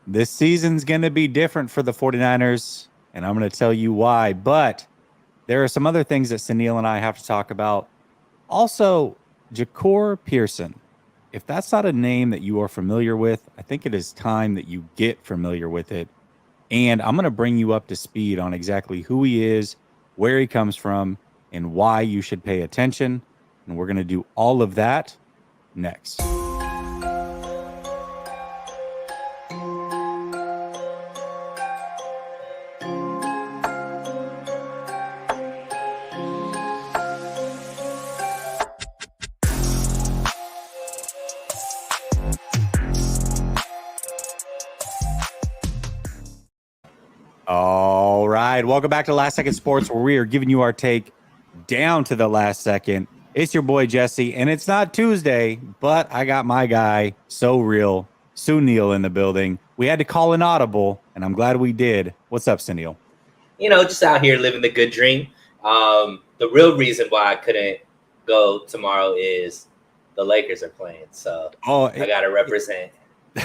This season's going to be different for the 49ers, and I'm going to tell you why. But there are some other things that Sunil and I have to talk about. Also, Jakor Pearson. If that's not a name that you are familiar with, I think it is time that you get familiar with it. And I'm going to bring you up to speed on exactly who he is, where he comes from, and why you should pay attention. And we're going to do all of that next. All right. Welcome back to Last Second Sports, where we are giving you our take down to the last second. It's your boy Jesse, and it's not Tuesday, but I got my guy, So Real, Sunil, in the building. We had to call an audible, and I'm glad we did. What's up, Sunil? Just out here living the good dream. The real reason why I couldn't go tomorrow is the Lakers are playing, so I got to represent.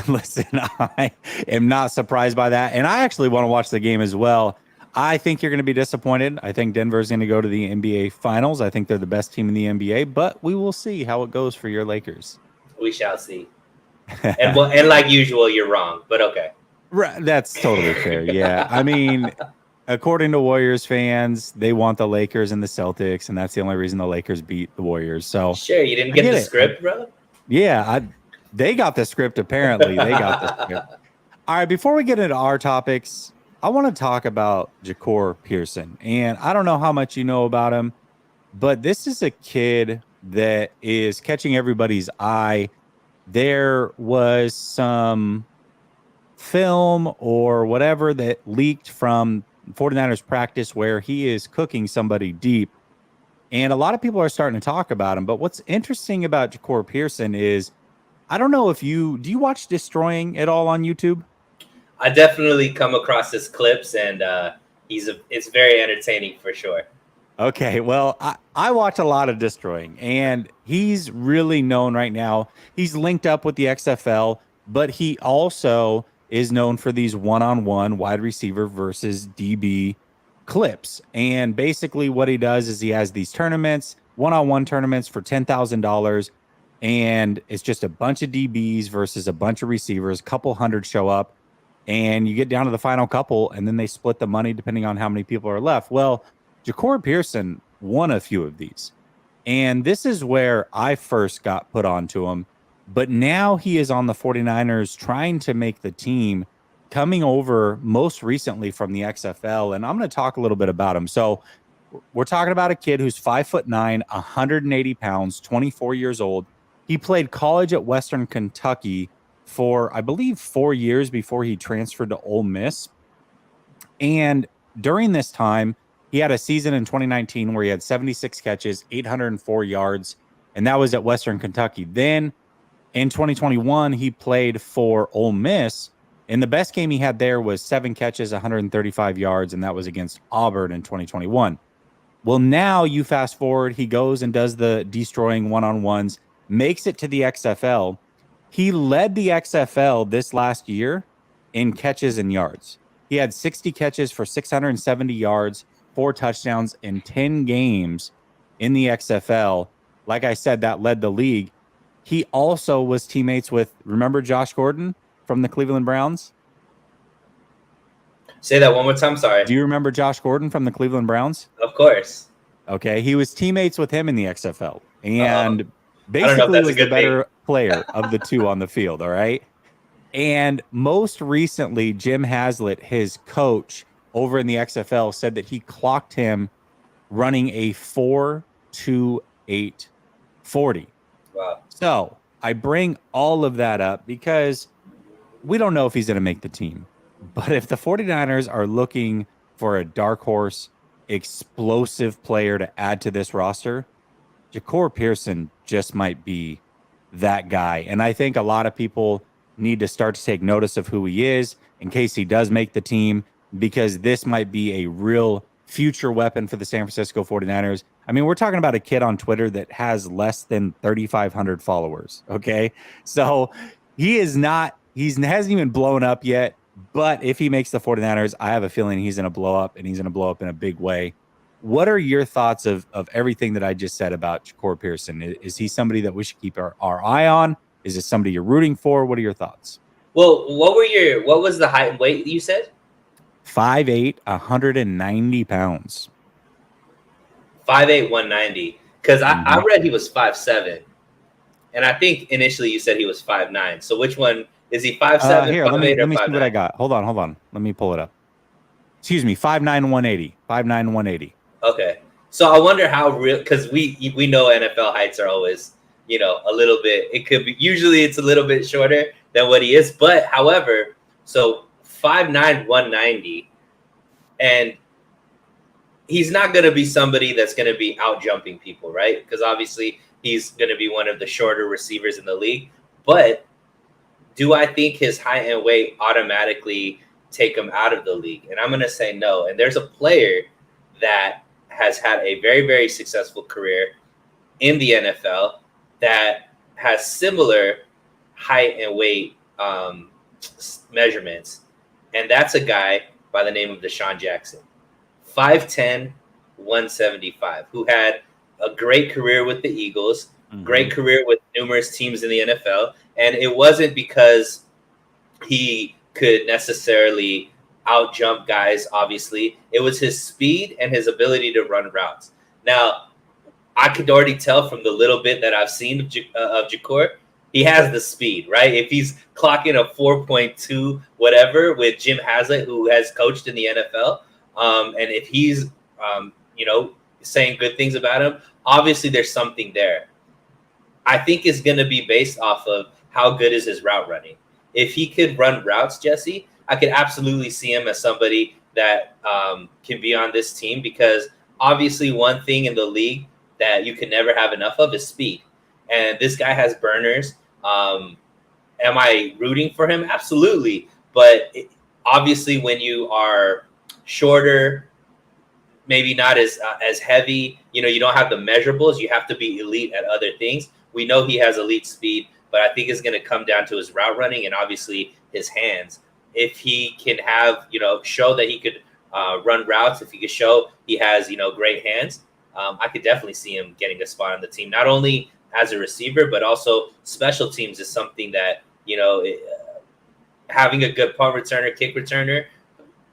Listen, I am not surprised by that, and I actually want to watch the game as well. I think you're going to be disappointed. I think Denver's going to go to the NBA Finals. I think they're the best team in the NBA, but we will see how it goes for your Lakers. We shall see. and like usual, you're wrong, but okay. Right, that's totally fair. Yeah, I mean, according to Warriors fans, they want the Lakers and the Celtics, and that's the only reason the Lakers beat the Warriors. So sure, you didn't get the script, bro. Yeah, they got the script. Apparently, they got the script. All right, before we get into our topics, I want to talk about Jakor Pearson. And I don't know how much you know about him, but this is a kid that is catching everybody's eye. There was some film or whatever that leaked from 49ers practice where he is cooking somebody deep. And a lot of people are starting to talk about him. But what's interesting about Jakor Pearson is, I don't know if do you watch Destroying at all on YouTube? I definitely come across his clips, and it's very entertaining for sure. Okay, well, I watch a lot of Destroying, and he's really known right now. He's linked up with the XFL, but he also is known for these one-on-one wide receiver versus DB clips. And basically what he does is he has these tournaments, one-on-one tournaments for $10,000, and it's just a bunch of DBs versus a bunch of receivers. A couple hundred show up, and you get down to the final couple, and then they split the money depending on how many people are left. Well, Jakor Pearson won a few of these, and this is where I first got put onto him. But now he is on the 49ers trying to make the team, coming over most recently from the XFL, and I'm going to talk a little bit about him. So we're talking about a kid who's 5'9", 180 pounds, 24 years old. He played college at Western Kentucky for, I believe, 4 years before he transferred to Ole Miss. And during this time, he had a season in 2019 where he had 76 catches, 804 yards, and that was at Western Kentucky. Then in 2021, he played for Ole Miss, and the best game he had there was 7 catches, 135 yards, and that was against Auburn in 2021. Well, now you fast forward, he goes and does the Destroying one-on-ones, makes it to the XFL. He led the XFL this last year in catches and yards. He had 60 catches for 670 yards, 4 touchdowns in 10 games in the XFL. Like I said, that led the league. He also was teammates with, remember Josh Gordon from the Cleveland Browns? Say that one more time, sorry. Do you remember Josh Gordon from the Cleveland Browns? Of course. Okay, he was teammates with him in the XFL. And basically was the better player of the two on the field, all right? And most recently, Jim Haslett, his coach over in the XFL, said that he clocked him running a 4.28 40. Wow. So I bring all of that up because we don't know if he's going to make the team. But if the 49ers are looking for a dark horse, explosive player to add to this roster, Jakor Pearson just might be that guy. And I think a lot of people need to start to take notice of who he is in case he does make the team, because this might be a real future weapon for the San Francisco 49ers. I mean, we're talking about a kid on Twitter that has less than 3,500 followers, okay? So he is not he hasn't even blown up yet. But if he makes the 49ers, I have a feeling he's going to blow up, and he's going to blow up in a big way. What are your thoughts of everything that I just said about Jahcour Pearson? Is he somebody that we should keep our eye on? Is this somebody you're rooting for? What are your thoughts? Well, what was the height and weight you said? 5'8", 190 pounds. 5'8", 190. Because I read he was 5'7", and I think initially you said he was 5'9". So which one is he? 5'7", here, 5'8", let me see 5'9"? what I got. Hold on. Let me pull it up. Excuse me, 5'9", 180. 5'9", 180. Okay. So I wonder how real, because we know NFL heights are always, a little bit, it could be, usually it's a little bit shorter than what he is. But however, so 5'9", 190, and he's not going to be somebody that's going to be out jumping people, right? Because obviously he's going to be one of the shorter receivers in the league. But do I think his height and weight automatically take him out of the league? And I'm going to say no. And there's a player that has had a very, very successful career in the NFL that has similar height and weight measurements. And that's a guy by the name of Deshaun Jackson, 5'10", 175, who had a great career with the Eagles, great career with numerous teams in the NFL. And it wasn't because he could necessarily out jump guys. Obviously, it was his speed and his ability to run routes. Now, I could already tell from the little bit that I've seen of Jahcour, he has the speed, right? If he's clocking a 4.2 whatever with Jim Haslett, who has coached in the NFL, and if he's saying good things about him, obviously there's something there. I think it's going to be based off of how good is his route running. If he could run routes, Jesse, I could absolutely see him as somebody that can be on this team, because obviously one thing in the league that you can never have enough of is speed. And this guy has burners. Am I rooting for him? Absolutely. But obviously when you are shorter, maybe not as heavy, you don't have the measurables. You have to be elite at other things. We know he has elite speed, but I think it's going to come down to his route running and obviously his hands. If he can have, show that he could run routes, if he could show he has, great hands, I could definitely see him getting a spot on the team, not only as a receiver, but also special teams is something that, having a good punt returner, kick returner,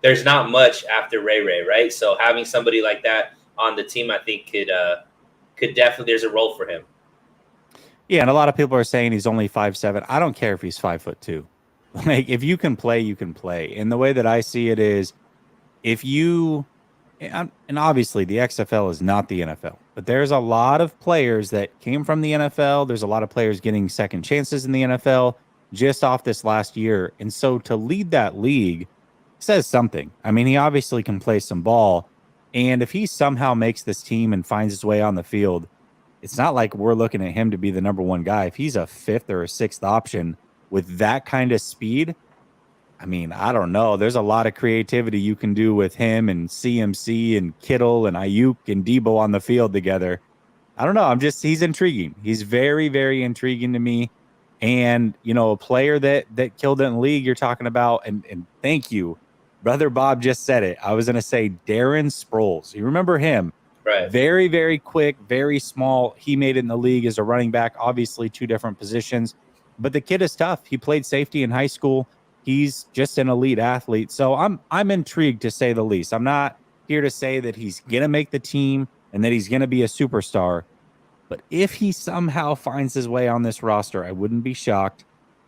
there's not much after Ray, right? So having somebody like that on the team, I think could definitely, there's a role for him. Yeah, and a lot of people are saying he's only 5'7". I don't care if he's 5'2". Like, if you can play, you can play. And the way that I see it is, if you, and obviously the XFL is not the NFL, but there's a lot of players that came from the NFL. There's a lot of players getting second chances in the NFL just off this last year. And so to lead that league says something. I mean, he obviously can play some ball. And if he somehow makes this team and finds his way on the field, it's not like we're looking at him to be the number one guy. If he's a fifth or a sixth option with that kind of speed, I mean, I don't know. There's a lot of creativity you can do with him and CMC and Kittle and Ayuk and Debo on the field together. I don't know. He's intriguing. He's very, very intriguing to me. And, a player that killed it in the league you're talking about, and thank you. Brother Bob just said it. I was going to say Darren Sproles. You remember him? Right. Very, very quick, very small. He made it in the league as a running back, obviously two different positions. But the kid is tough. He played safety in high school. He's just an elite athlete. So I'm intrigued, to say the least. I'm not here to say that he's going to make the team and that he's going to be a superstar. But if he somehow finds his way on this roster, I wouldn't be shocked.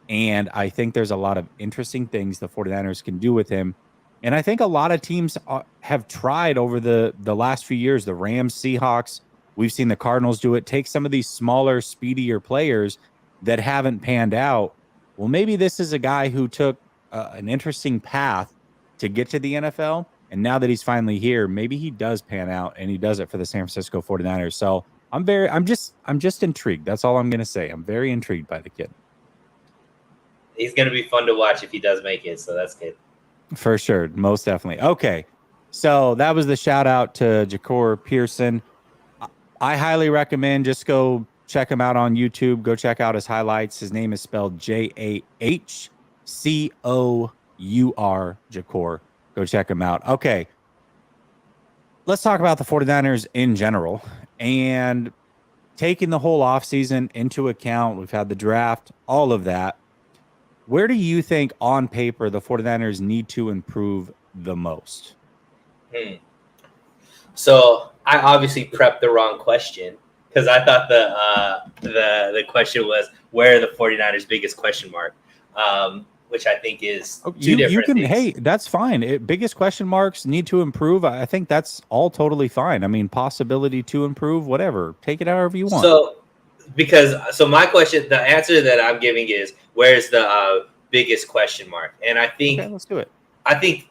And I think there's a lot of interesting things the 49ers can do with him. And I think a lot of teams have tried over the last few years, the Rams, Seahawks. We've seen the Cardinals do it. Take some of these smaller, speedier players that haven't panned out. Well, maybe this is a guy who took an interesting path to get to the NFL. And now that he's finally here, maybe he does pan out and he does it for the San Francisco 49ers. So I'm just intrigued. That's all I'm going to say. I'm very intrigued by the kid. He's going to be fun to watch if he does make it. So that's good. For sure. Most definitely. Okay. So that was the shout out to Jahcour Pearson. I highly recommend just go check him out on YouTube. Go check out his highlights. His name is spelled Jahcour. Jakor. Go check him out. Okay. Let's talk about the 49ers in general. And taking the whole offseason into account, we've had the draft, all of that. Where do you think on paper the 49ers need to improve the most? So I obviously prepped the wrong question because I thought the question was where are the 49ers biggest question mark, which I think is two different things. Hey, that's fine. Biggest question marks need to improve. I think that's all totally fine. I mean, possibility to improve, whatever. Take it however you want. So my question, the answer that I'm giving is where's the biggest question mark, and I think let's do it. I think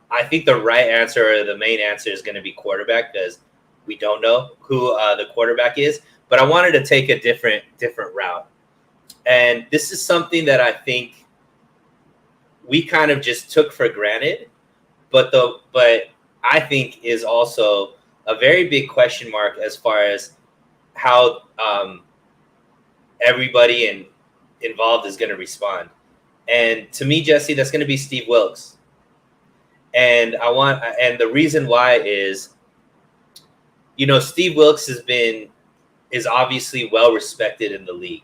I think the right answer or the main answer is going to be quarterback because we don't know who the quarterback is. But I wanted to take a different route, and this is something that I think we kind of just took for granted, but I think is also a very big question mark as far as how everybody involved is going to respond. And to me, Jesse, that's going to be Steve Wilks. And the reason why is, Steve Wilks is obviously well respected in the league.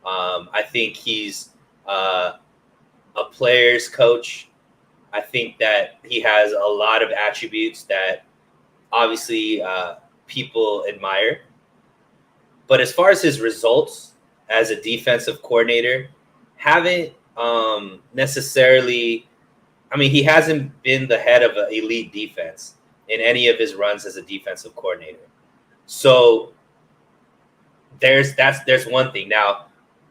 I think he's a player's coach. I think that he has a lot of attributes that obviously people admire. But as far as his results as a defensive coordinator, haven't necessarily. I mean, he hasn't been the head of an elite defense in any of his runs as a defensive coordinator. So there's one thing. Now,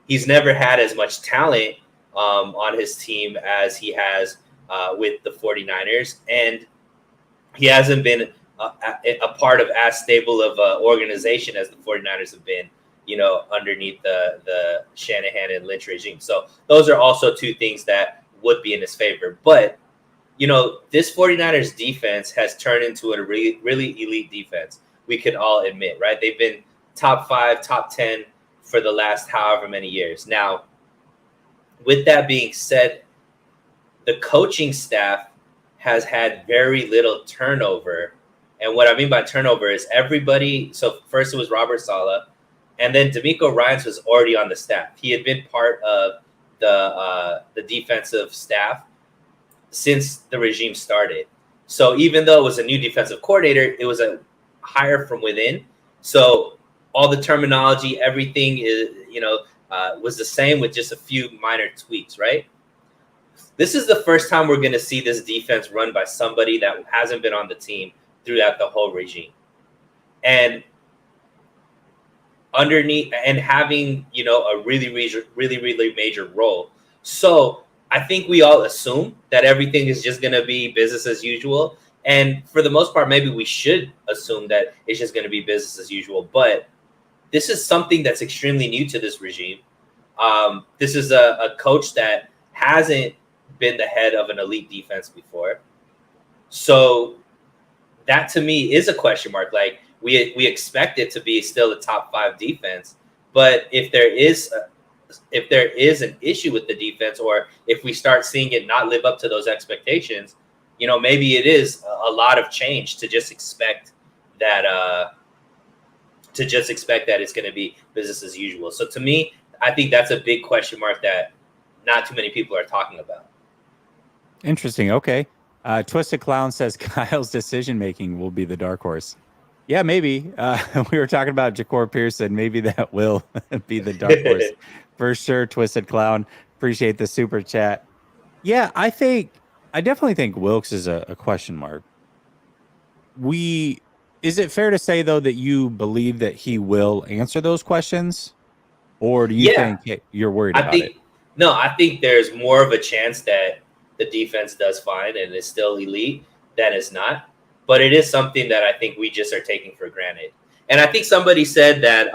he's never had as much talent on his team as he has with the 49ers, and he hasn't been a part of as stable of an organization as the 49ers have been, underneath the Shanahan and Lynch regime. So those are also two things that would be in his favor. But, this 49ers defense has turned into a really, really elite defense. We can all admit, right? They've been top 5, top 10 for the last however many years. Now, with that being said, the coaching staff has had very little turnover. And what I mean by turnover is everybody. So first it was Robert Saleh, and then DeMeco Ryans was already on the staff. He had been part of the defensive staff since the regime started. So even though it was a new defensive coordinator, it was a hire from within. So all the terminology, everything is, was the same with just a few minor tweaks, right? This is the first time we're going to see this defense run by somebody that hasn't been on the team throughout the whole regime. And underneath and having, a really, really major role. So I think we all assume that everything is just going to be business as usual. And for the most part, maybe we should assume that it's just going to be business as usual. But this is something that's extremely new to this regime. This is a coach that hasn't been the head of an elite defense before. So that to me is a question mark. Like we expect it to be still a top 5 defense, but if there is an issue with the defense, or if we start seeing it not live up to those expectations, maybe it is a lot of change to just expect that it's going to be business as usual. So to me, I think that's a big question mark that not too many people are talking about. Interesting. Okay. Twisted Clown says Kyle's decision making will be the dark horse. Yeah, maybe. We were talking about Jahcour Pearson. Maybe that will be the dark horse for sure. Twisted Clown. Appreciate the super chat. Yeah, I definitely think Wilks is a question mark. Is it fair to say though that you believe that he will answer those questions, or do you think you're worried about it? No, I think there's more of a chance that the defense does fine and is still elite than is not. But it is something that I think we just are taking for granted. And I think somebody said that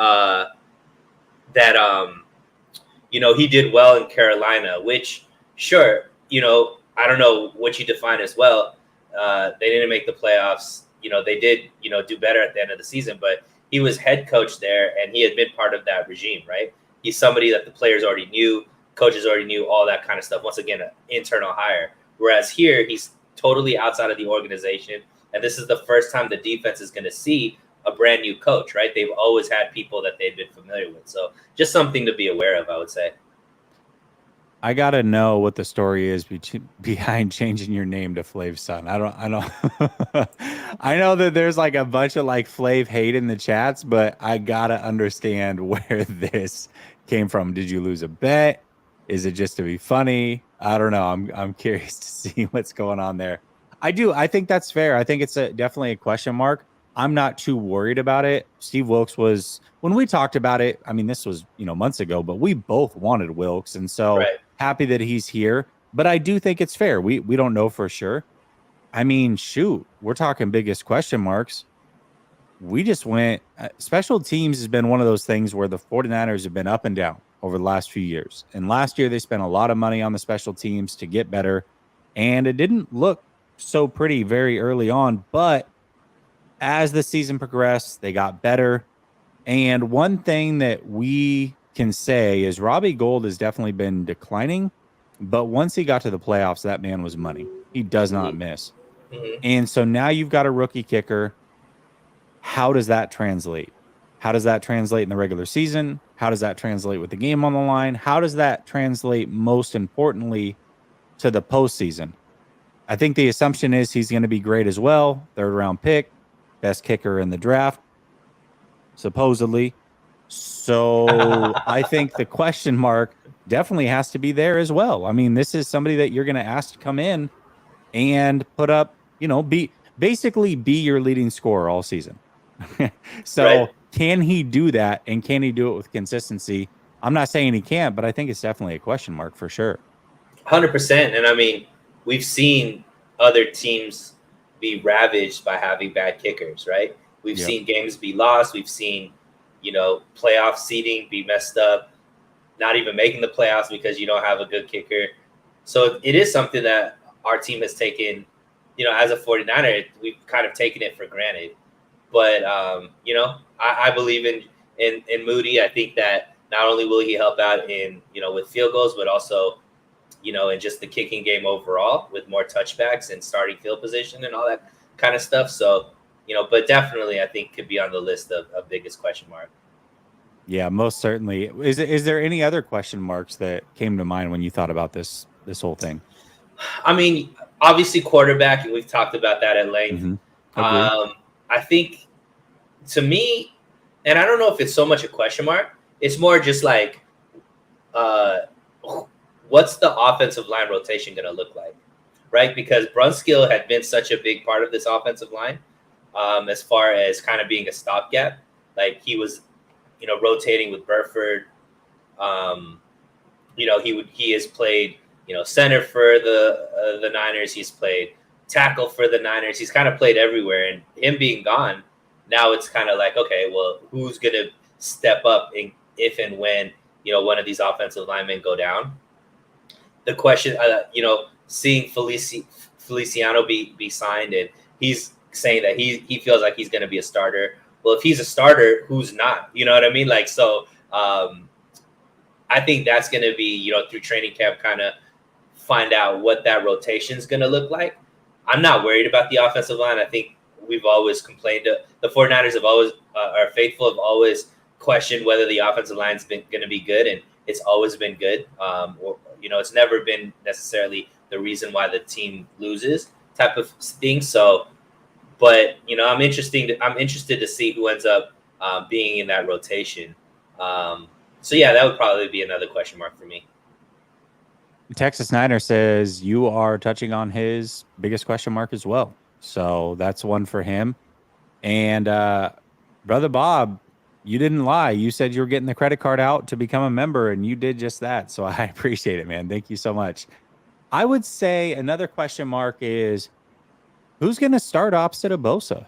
he did well in Carolina, which sure, I don't know what you define as well. They didn't make the playoffs. They did, do better at the end of the season, but he was head coach there and he had been part of that regime, right? He's somebody that the players already knew. coaches already knew all that kind of stuff. Once again, an internal hire. Whereas here, he's totally outside of the organization. And this is the first time the defense is going to see a brand new coach, right? They've always had people that they've been familiar with. So just something to be aware of, I would say. I gotta know what the story is behind changing your name to Flav's son. I don't. I know that there's like a bunch of like Flav hate in the chats, but I gotta understand where this came from. Did you lose a bet? Is it just to be funny? I don't know. I'm curious to see what's going on there. I do. I think that's fair. I think it's definitely a question mark. I'm not too worried about it. Steve Wilks was, when we talked about it, I mean, this was, months ago, but we both wanted Wilks. And so happy that he's here. But I do think it's fair. We don't know for sure. I mean, shoot, we're talking biggest question marks. We just went, special teams has been one of those things where the 49ers have been up and down over the last few years. And last year they spent a lot of money on the special teams to get better. And it didn't look so pretty very early on, but as the season progressed, they got better. And one thing that we can say is Robbie Gould has definitely been declining, but once he got to the playoffs, that man was money. He does not miss. And so now you've got a rookie kicker. How does that translate? How does that translate in the regular season? How does that translate with the game on the line? How does that translate, most importantly, to the postseason? I think the assumption is he's going to be great as well. 3rd round pick, best kicker in the draft, supposedly. So I think the question mark definitely has to be there as well. I mean, this is somebody that you're going to ask to come in and put up, be your leading scorer all season. So can he do that? And can he do it with consistency? I'm not saying he can't, but I think it's definitely a question mark for sure. 100%. And I mean, we've seen other teams be ravaged by having bad kickers, right? We've seen games be lost. We've seen, playoff seeding be messed up, not even making the playoffs because you don't have a good kicker. So it is something that our team has taken, as a 49er, we've kind of taken it for granted. But, I believe in Moody. I think that not only will he help out in, with field goals, but also, in just the kicking game overall with more touchbacks and starting field position and all that kind of stuff. So, but definitely I think could be on the list of biggest question mark. Yeah, most certainly. Is there any other question marks that came to mind when you thought about this whole thing? I mean, obviously quarterback, and we've talked about that at length. I think to me, and I don't know if it's so much a question mark, it's more just like, what's the offensive line rotation going to look like, right? Because Brunskill had been such a big part of this offensive line, as far as kind of being a stopgap. Like he was, rotating with Burford. He has played, center for the Niners. He's played tackle for the Niners. He's kind of played everywhere. And him being gone, now it's kind of like, okay, well, who's going to step up if and when, one of these offensive linemen go down? The question, seeing Feliciano be signed, and he's saying that he feels like he's going to be a starter. Well, if he's a starter, who's not? You know what I mean? Like, so I think that's going to be, through training camp, kind of find out what that rotation is going to look like. I'm not worried about the offensive line. I think we've always complained. The 49ers have always, are faithful, have always questioned whether the offensive line's been going to be good, and it's always been good. It's never been necessarily the reason why the team loses type of thing. So, but I'm interested to see who ends up being in that rotation. So yeah, that would probably be another question mark for me. Texas Niner says you are touching on his biggest question mark as well. So that's one for him. And Brother Bob, you didn't lie. You said you were getting the credit card out to become a member, and you did just that. So I appreciate it, man. Thank you so much. I would say another question mark is, who's going to start opposite of Bosa?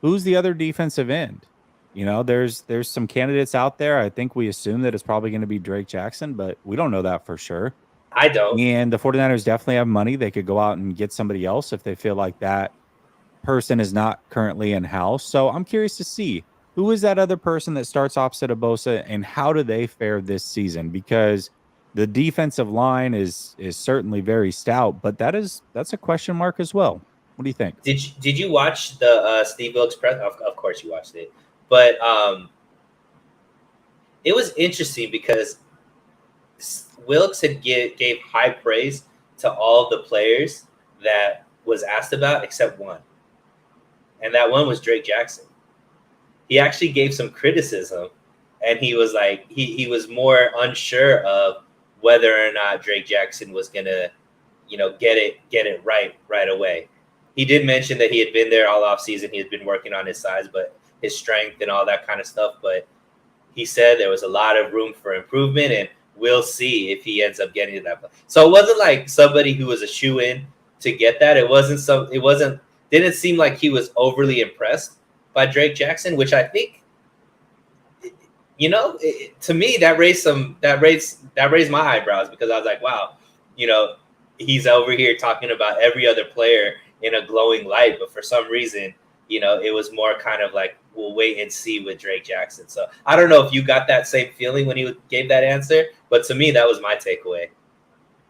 Who's the other defensive end? There's some candidates out there. I think we assume that it's probably going to be Drake Jackson, but we don't know that for sure. I don't. And the 49ers definitely have money. They could go out and get somebody else if they feel like that person is not currently in-house. So I'm curious to see, who is that other person that starts opposite of Bosa, and how do they fare this season? Because The defensive line is certainly very stout, but that's a question mark as well. What do you think? Did you watch the Steve Wilkes press? Of course you watched it, but it was interesting because Wilkes gave high praise to all the players that was asked about except one, and that one was Drake Jackson. He actually gave some criticism, and he was like he was more unsure of whether or not Drake Jackson was gonna, get it right away. He did mention that he had been there all off season. He had been working on his size, but his strength and all that kind of stuff. But he said there was a lot of room for improvement, and we'll see if he ends up getting to that point. So it wasn't like somebody who was a shoe in to get that. Didn't seem like he was overly impressed by Drake Jackson, which I think, to me that raised my eyebrows, because I was like, wow, he's over here talking about every other player in a glowing light, but for some reason, it was more kind of like, we'll wait and see with Drake Jackson. So I don't know if you got that same feeling when he gave that answer, but to me, that was my takeaway.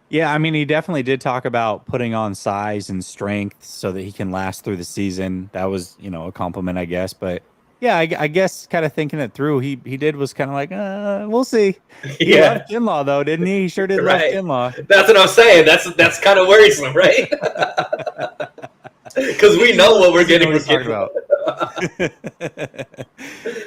Yeah, I mean, he definitely did talk about putting on size and strength so that he can last through the season. That was, a compliment, I guess. But yeah, I guess kind of thinking it through, he was kind of like, we'll see. He left Kinlaw, though, didn't he? He sure did left Kinlaw. That's what I'm saying. That's kind of worrisome, right? Because we know what we're getting about.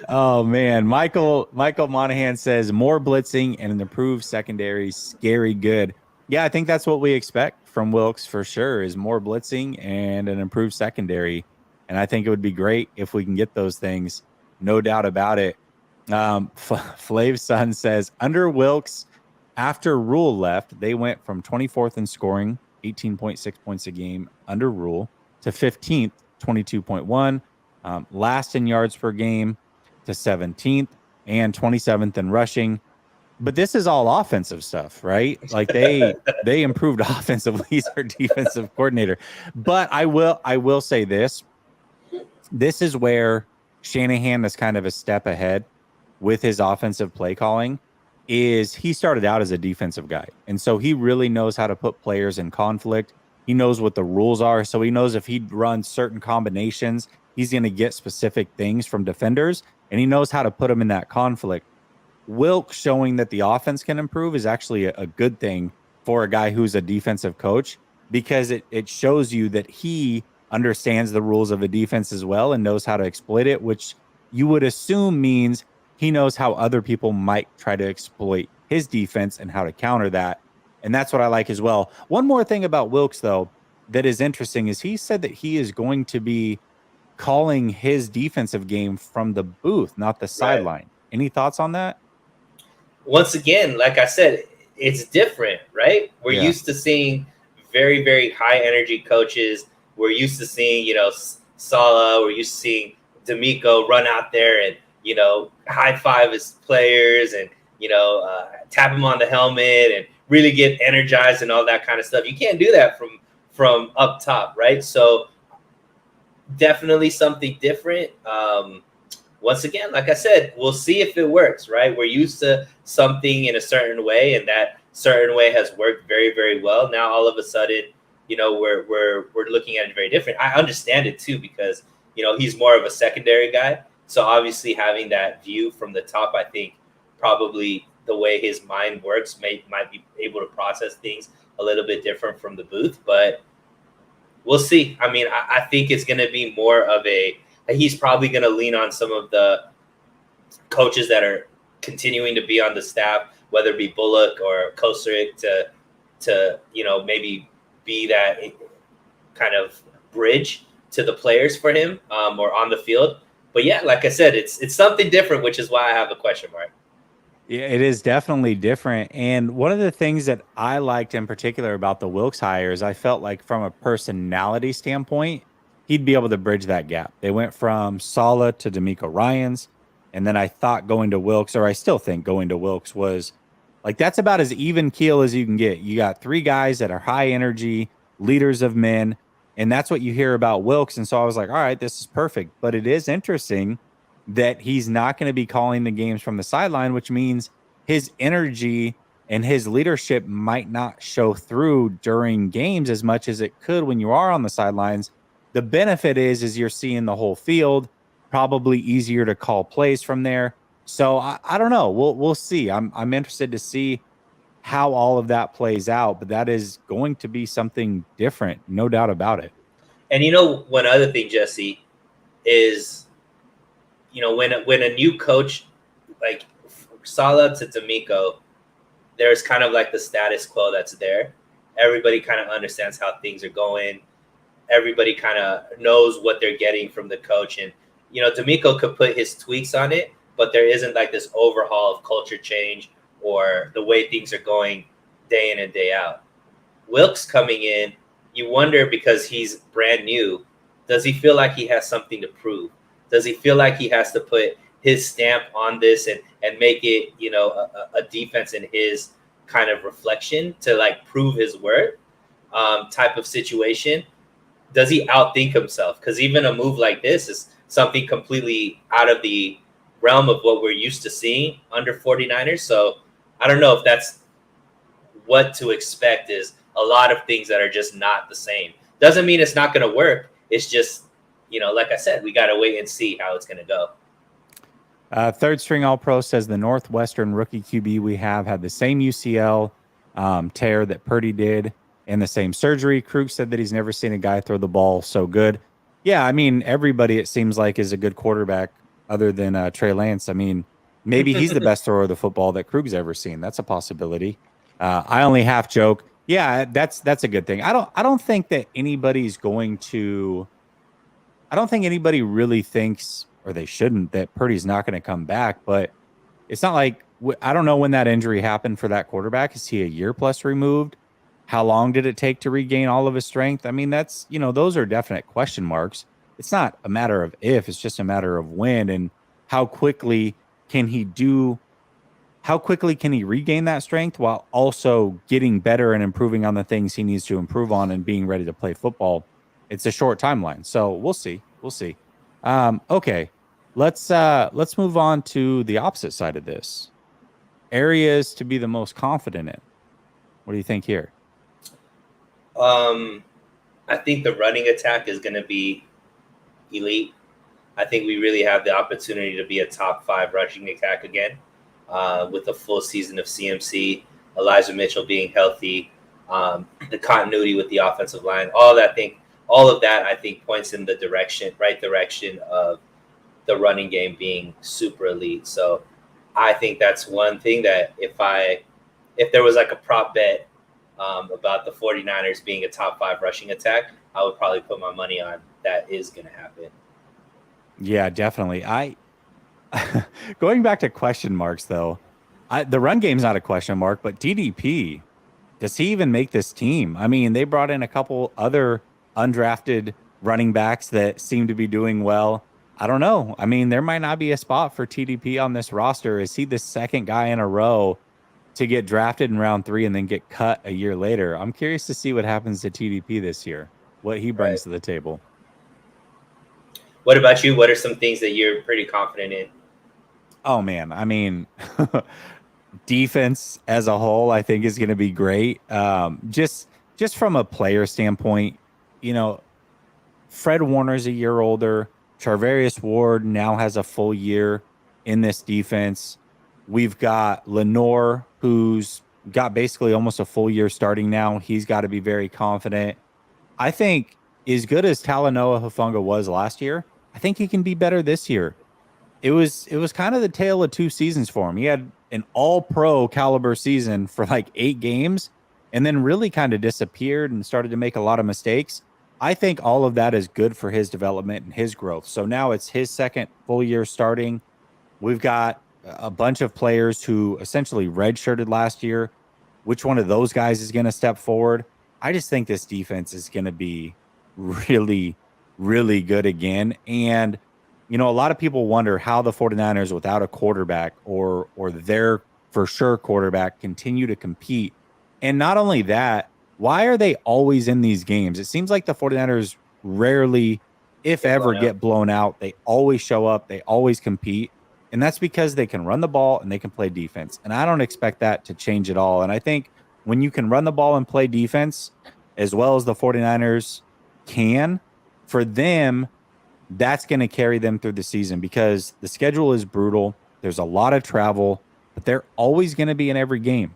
Oh man, Michael Monahan says more blitzing and an improved secondary, scary good. Yeah, I think that's what we expect from Wilkes for sure, is more blitzing and an improved secondary. And I think it would be great if we can get those things, no doubt about it. Flav's son says under Wilkes, after Rule left, they went from 24th in scoring, 18.6 points a game under Rule, to 15th, 22.1, last in yards per game to 17th, and 27th in rushing. But this is all offensive stuff, right? Like they improved offensively. He's our defensive coordinator. But I will say this. This is where Shanahan is kind of a step ahead with his offensive play calling. Is he started out as a defensive guy, and so he really knows how to put players in conflict. He knows what the rules are, so he knows if he runs certain combinations, he's going to get specific things from defenders, and he knows how to put them in that conflict. Wilkes showing that the offense can improve is actually a good thing for a guy who's a defensive coach, because it shows you that he understands the rules of a defense as well and knows how to exploit it, which you would assume means he knows how other people might try to exploit his defense and how to counter that. And that's what I like as well. One more thing about Wilkes, though, that is interesting is he said that he is going to be calling his defensive game from the booth, not the sideline. Any thoughts on that? Once again, like I said, it's different, right? We're used to seeing very, very high energy coaches. We're used to seeing, Saleh. We're used to seeing D'Amico run out there and, high five his players and, tap him on the helmet and really get energized and all that kind of stuff. You can't do that from up top, right? So definitely something different. Once again, like I said, we'll see if it works, right? We're used to something in a certain way, and that certain way has worked very, very well. Now, all of a sudden, we're looking at it very different. I understand it too, because, he's more of a secondary guy. So obviously having that view from the top, I think probably the way his mind works might be able to process things a little bit different from the booth, but we'll see. I mean, I think it's going to be more of he's probably going to lean on some of the coaches that are continuing to be on the staff, whether it be Bullock or Kosaric, to maybe be that kind of bridge to the players for him, or on the field. But yeah, like I said, it's something different, which is why I have a question mark. Yeah, it is definitely different. And one of the things that I liked in particular about the Wilkes hire is I felt like from a personality standpoint, he'd be able to bridge that gap. They went from Saleh to D'Amico Ryans. And then I thought going to Wilkes, or I still think going to Wilkes, was like, that's about as even keel as you can get. You got three guys that are high energy, leaders of men. And that's what you hear about Wilkes. And so I was like, all right, this is perfect. But it is interesting that he's not going to be calling the games from the sideline, which means his energy and his leadership might not show through during games as much as it could when you are on the sidelines. The benefit is you're seeing the whole field, probably easier to call plays from there. So I don't know. We'll see. I'm interested to see how all of that plays out, but that is going to be something different, no doubt about it. And one other thing, Jesse, is when a new coach, like Saleh to D'Amico, there's kind of like the status quo that's there. Everybody kind of understands how things are going. Everybody kind of knows what they're getting from the coach. And, D'Amico could put his tweaks on it, but there isn't like this overhaul of culture change or the way things are going day in and day out. Wilks coming in, you wonder, because he's brand new, does he feel like he has something to prove? Does he feel like he has to put his stamp on this and make it, a defense in his kind of reflection to like prove his worth type of situation? Does he outthink himself? Because even a move like this is something completely out of the realm of what we're used to seeing under 49ers. So I don't know if that's what to expect, is a lot of things that are just not the same. Doesn't mean it's not going to work. It's just, like I said, we got to wait and see how it's going to go. Third string All-Pro says the Northwestern rookie QB we have had the same UCL tear that Purdy did and the same surgery. Krug said that he's never seen a guy throw the ball so good. Yeah, I mean, everybody, it seems like, is a good quarterback other than Trey Lance. I mean, maybe he's the best thrower of the football that Krug's ever seen. That's a possibility. I only half joke. Yeah, that's a good thing. I don't think that anybody's going to. I don't think anybody really thinks, or they shouldn't, that Purdy's not going to come back. But it's not like, I don't know when that injury happened for that quarterback. Is he a year plus removed? How long did it take to regain all of his strength? I mean, that's, those are definite question marks. It's not a matter of if, it's just a matter of when, and how quickly can he regain that strength while also getting better and improving on the things he needs to improve on and being ready to play football. It's a short timeline. So we'll see. Okay. Let's move on to the opposite side of this. Areas to be the most confident in. What do you think here? I think the running attack is going to be elite. I think we really have the opportunity to be a top 5 rushing attack again, with a full season of CMC, Elijah Mitchell being healthy, the continuity with the offensive line, all of that I think points in the right direction of the running game being super elite. So I think that's one thing that if there was like a prop bet about the 49ers being a top 5 rushing attack, I would probably put my money on that is going to happen. Yeah, definitely. Going back to question marks, though, the run game's not a question mark, but DDP, does he even make this team? I mean, they brought in a couple other undrafted running backs that seem to be doing well. I don't know. I mean, there might not be a spot for TDP on this roster. Is he the second guy in a row to get drafted in round 3 and then get cut a year later? I'm curious to see what happens to TDP this year, what he brings to the table. What about you? What are some things that you're pretty confident in? Oh, man. I mean, defense as a whole, I think, is going to be great. Just from a player standpoint, Fred Warner's a year older. Charvarius Ward now has a full year in this defense. We've got Lenore, who's got basically almost a full year starting now. He's got to be very confident. I think as good as Talanoa Hufanga was last year, I think he can be better this year. It was kind of the tale of 2 seasons for him. He had an all-pro caliber season for like 8 games and then really kind of disappeared and started to make a lot of mistakes. I think all of that is good for his development and his growth. So now it's his second full year starting. We've got a bunch of players who essentially redshirted last year. Which one of those guys is going to step forward? I just think this defense is going to be really, really good again. And, a lot of people wonder how the 49ers without a quarterback or their for sure quarterback continue to compete. And not only that, why are they always in these games? It seems like the 49ers rarely, if ever, get blown out. They always show up. They always compete. And that's because they can run the ball and they can play defense. And I don't expect that to change at all. And I think when you can run the ball and play defense as well as the 49ers can, for them, that's going to carry them through the season because the schedule is brutal. There's a lot of travel, but they're always going to be in every game.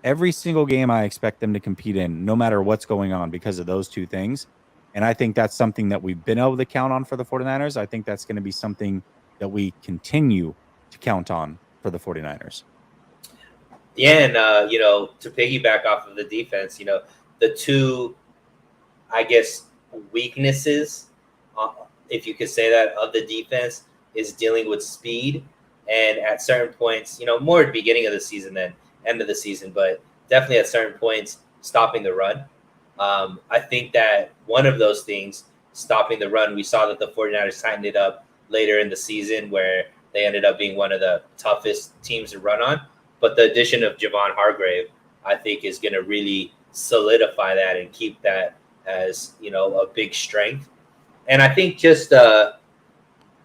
Every single game I expect them to compete in, no matter what's going on, because of those two things. And I think that's something that we've been able to count on for the 49ers. I think that's going to be something that we continue to count on for the 49ers. Yeah, and to piggyback off of the defense, the two, I guess, weaknesses, if you could say that, of the defense is dealing with speed, and at certain points, more at the beginning of the season than end of the season, but definitely at certain points, stopping the run. I think that one of those things, stopping the run, we saw that the 49ers tightened it up later in the season where they ended up being one of the toughest teams to run on. But the addition of Javon Hargrave, I think, is going to really solidify that and keep that as, a big strength. And I think just, the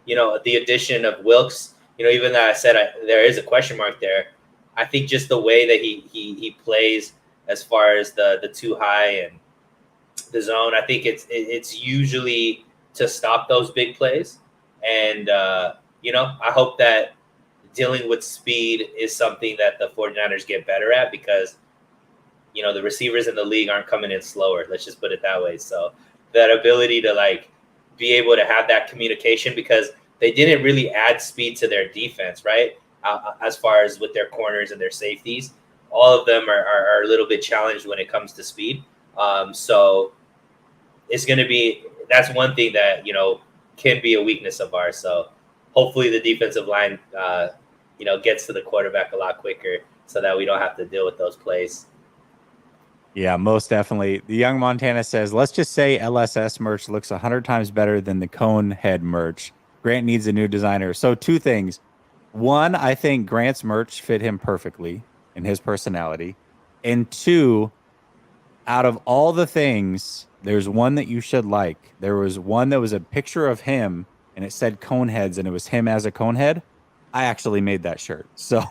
addition of Wilkes, even though I said there is a question mark there, I think just the way that he plays as far as the too high and the zone, I think it's usually to stop those big plays. And, I hope that dealing with speed is something that the 49ers get better at because, the receivers in the league aren't coming in slower. Let's just put it that way. So that ability to be able to have that communication, because they didn't really add speed to their defense, right? As far as with their corners and their safeties, all of them are a little bit challenged when it comes to speed. So it's going to be, that's one thing that, can be a weakness of ours. So hopefully the defensive line, gets to the quarterback a lot quicker so that we don't have to deal with those plays. Yeah, most definitely. The Young Montana says, let's just say LSS merch looks 100 times better than the cone head merch. Grant needs a new designer. So two things. One, I think Grant's merch fit him perfectly in his personality. And two, out of all the things, there's one that you should like. There was one that was a picture of him and it said cone heads and it was him as a cone head. I actually made that shirt. So,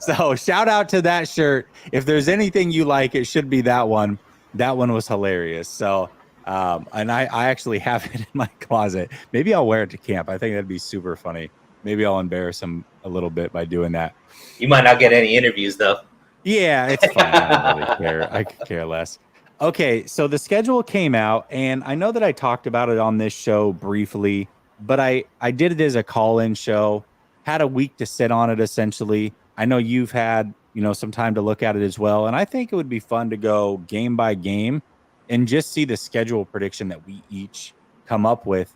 so shout out to that shirt. If there's anything you like, it should be that one. That one was hilarious. So, and I actually have it in my closet. Maybe I'll wear it to camp. I think that'd be super funny. Maybe I'll embarrass him a little bit by doing that. You might not get any interviews though. Yeah, it's fine. I don't really care. I could care less. Okay, so the schedule came out, and I know that I talked about it on this show briefly, but I did it as a call-in show, had a week to sit on it, essentially. I know you've had, some time to look at it as well, and I think it would be fun to go game by game and just see the schedule prediction that we each come up with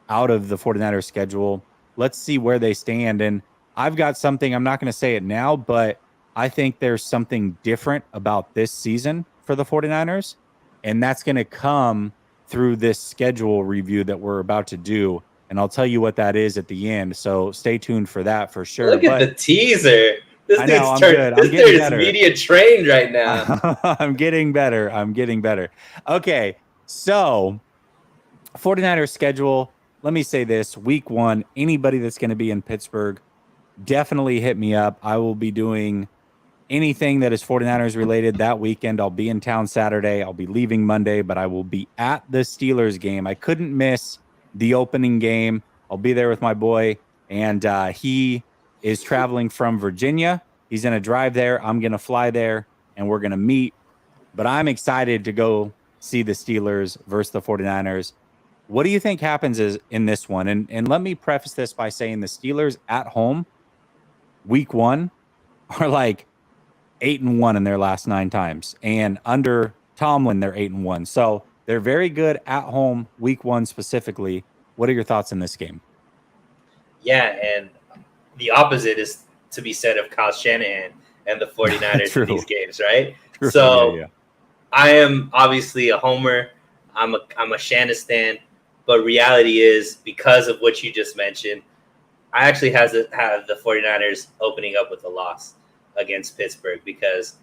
out of the 49ers schedule. Let's see where they stand, and I've got something, I'm not going to say it now, but I think there's something different about this season for the 49ers, and that's going to come through this schedule review that we're about to do. And I'll tell you what that is at the end. So stay tuned for that for sure. Look at the teaser. This dude's better. media trained right now. I'm getting better. Okay. So 49ers schedule. Let me say this. Week 1, anybody that's going to be in Pittsburgh, definitely hit me up. I will be doing anything that is 49ers related that weekend. I'll be in town Saturday. I'll be leaving Monday, but I will be at the Steelers game. I couldn't miss the opening game. I'll be there with my boy, and he is traveling from Virginia. He's going to drive there. I'm going to fly there, and we're going to meet. But I'm excited to go see the Steelers versus the 49ers. What do you think happens in this one? And let me preface this by saying the Steelers at home, week 1, are like 8-1 in their last 9 times. And under Tomlin, they're 8-1. So they're very good at home, week 1 specifically. What are your thoughts in this game? Yeah, and the opposite is to be said of Kyle Shanahan and the 49ers in these games, right? True. So yeah. I am obviously a homer. I'm a Shanistan. But reality is, because of what you just mentioned, I actually have the 49ers opening up with a loss against Pittsburgh, because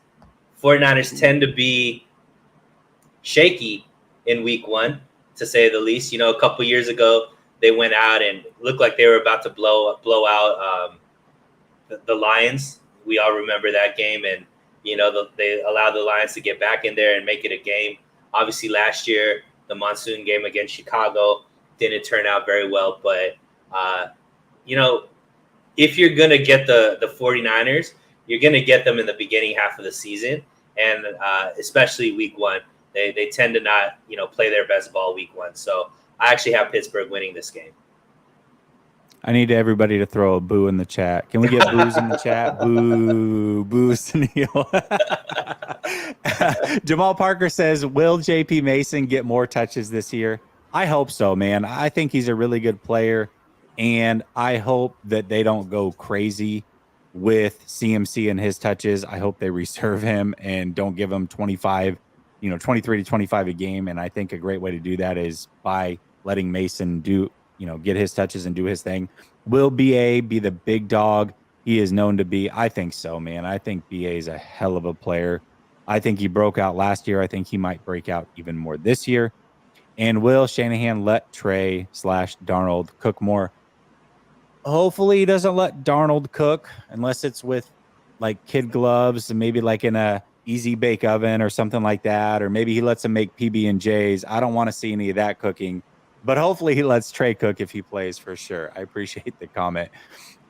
49ers tend to be shaky in week 1, to say the least. A couple years ago, they went out and looked like they were about to blow out the Lions. We all remember that game, and they allowed the Lions to get back in there and make it a game. Obviously, last year the monsoon game against Chicago didn't turn out very well, but if you're gonna get the 49ers, you're gonna get them in the beginning half of the season, and especially week one. They tend to not play their best ball week one. So I actually have Pittsburgh winning this game. I need everybody to throw a boo in the chat. Can we get boos in the chat? Boo, boo, Sunil. Jamal Parker says, will JP Mason get more touches this year? I hope so, man. I think he's a really good player, and I hope that they don't go crazy with CMC and his touches. I hope they reserve him and don't give him 23 to 25 a game. And I think a great way to do that is by letting Mason get his touches and do his thing. Will BA be the big dog he is known to be? I think so, man. I think BA is a hell of a player. I think he broke out last year. I think he might break out even more this year. And will Shanahan let Trey/Darnold cook more? Hopefully he doesn't let Darnold cook unless it's with like kid gloves and maybe like in a easy bake oven or something like that. Or maybe he lets him make PB&Js. I don't want to see any of that cooking. But hopefully he lets Trey cook if he plays for sure. I appreciate the comment.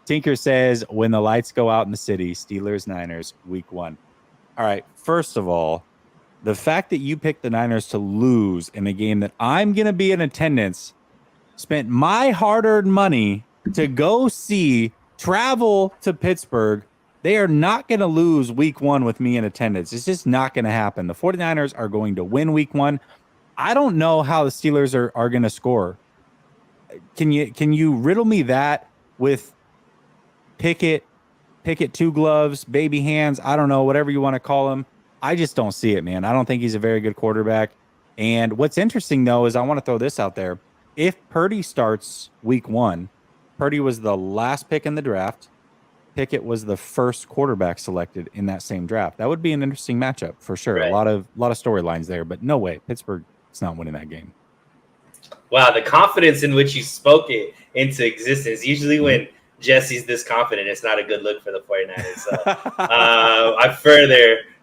Tinker says, when the lights go out in the city, Steelers-Niners, week one. All right, first of all, the fact that you picked the Niners to lose in a game that I'm going to be in attendance, spent my hard-earned money to go see, travel to Pittsburgh, they are not going to lose week one with me in attendance. It's just not going to happen. The 49ers are going to win week one. I don't know how the Steelers are going to score. Can you riddle me that with Pickett, two gloves, baby hands, I don't know, whatever you want to call him. I just don't see it, man. I don't think he's a very good quarterback. And what's interesting, though, is I want to throw this out there. If Purdy starts week one, Purdy was the last pick in the draft. Pickett was the first quarterback selected in that same draft. That would be an interesting matchup for sure. Right. A lot of storylines there, but no way. Pittsburgh is not winning that game. Wow, the confidence in which you spoke it into existence. Usually when Jesse's this confident, it's not a good look for the 49ers. So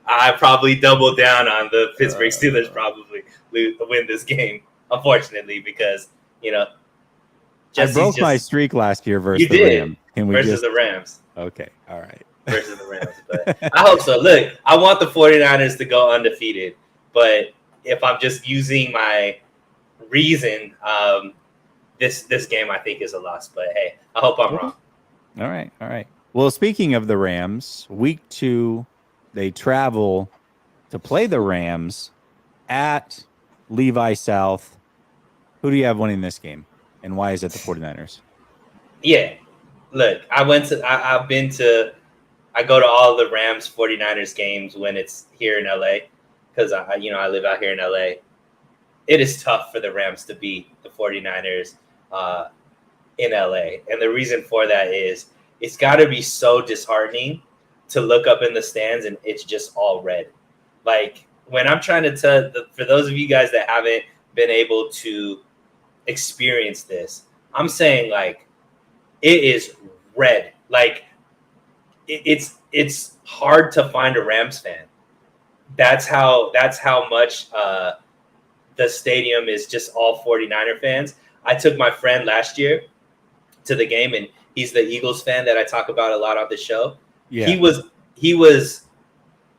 I probably doubled down on the Pittsburgh Steelers probably win this game, unfortunately, because, Jesse's I broke my streak last year versus the Rams. Versus the Rams. Okay, all right. Versus the Rams. But I hope so. Look, I want the 49ers to go undefeated, but if I'm just using my reason, this game I think is a loss. But hey, I hope I'm wrong. All right. Well, speaking of the Rams, week 2, they travel to play the Rams at Levi South. Who do you have winning this game, and why is it the 49ers? Yeah, look, I go to all the Rams 49ers games when it's here in LA because I live out here in LA. It is tough for the Rams to beat the 49ers in LA. And the reason for that is it's got to be so disheartening to look up in the stands and it's just all red. Like when I'm trying to tell, for those of you guys that haven't been able to experience this, I'm saying like it is red. Like it's hard to find a Rams fan. That's how much the stadium is just all 49er fans. I took my friend last year to the game, and he's the Eagles fan that I talk about a lot on the show. Yeah. He was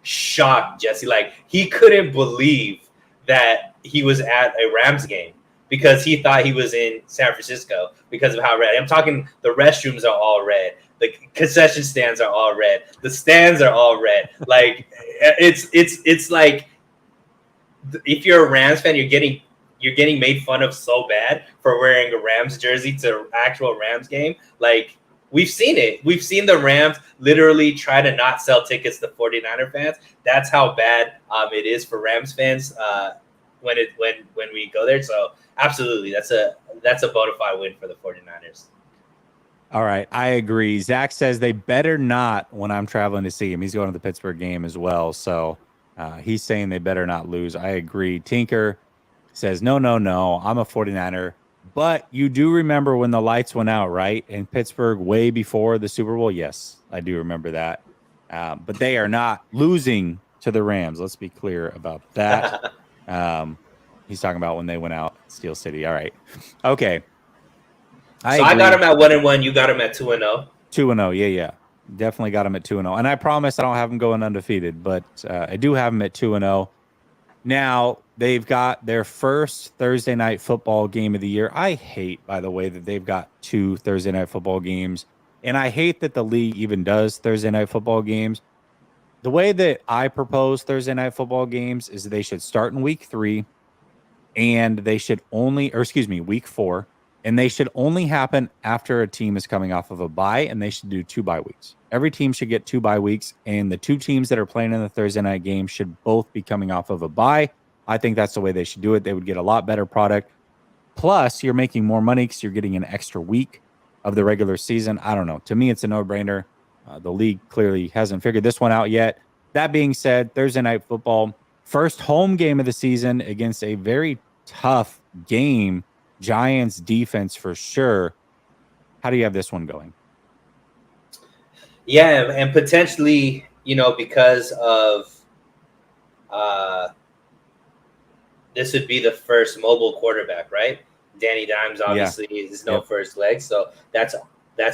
shocked, Jesse. Like he couldn't believe that he was at a Rams game because he thought he was in San Francisco because of how red. I'm talking the restrooms are all red. The concession stands are all red. The stands are all red. Like it's like if you're a Rams fan, you're getting made fun of so bad for wearing a Rams jersey to actual Rams game. Like we've seen it. We've seen the Rams literally try to not sell tickets to 49er fans. That's how bad it is for Rams fans when we go there. So absolutely, that's a bona fide win for the 49ers. All right, I agree. Zach says they better not when I'm traveling to see him. He's going to the Pittsburgh game as well. So he's saying they better not lose. I agree. Tinker says, no. I'm a 49er But you do remember when the lights went out, right? In Pittsburgh, way before the Super Bowl. Yes, I do remember that. But they are not losing to the Rams. Let's be clear about that. Um, he's talking about when they went out Steel City. All right. Okay. I So I got agree. him at 1-1. You got him at 2-0. 2-0. Yeah, yeah. Definitely got him at 2-0. And I promise I don't have him going undefeated, but I do have him at 2-0. Now, they've got their first Thursday night football game of the year. I hate, by the way, that they've got 2 Thursday night football games. And I hate that the league even does Thursday night football games. The way that I propose Thursday night football games is they should start in week 3 and they should only, or excuse me, week 4, and they should only happen after a team is coming off of a bye, and they should do 2 bye weeks. Every team should get 2 bye weeks, and the 2 teams that are playing in the Thursday night game should both be coming off of a bye. I think that's the way they should do it. They would get a lot better product. Plus, you're making more money because you're getting an extra week of the regular season. I don't know. To me, it's a no-brainer. The league clearly hasn't figured this one out yet. That being said, Thursday night football, first home game of the season against a very tough game. Giants defense for sure. How do you have this one going? Yeah, and potentially, because of this would be the first mobile quarterback, right? Danny Dimes obviously is known for his legs, so that's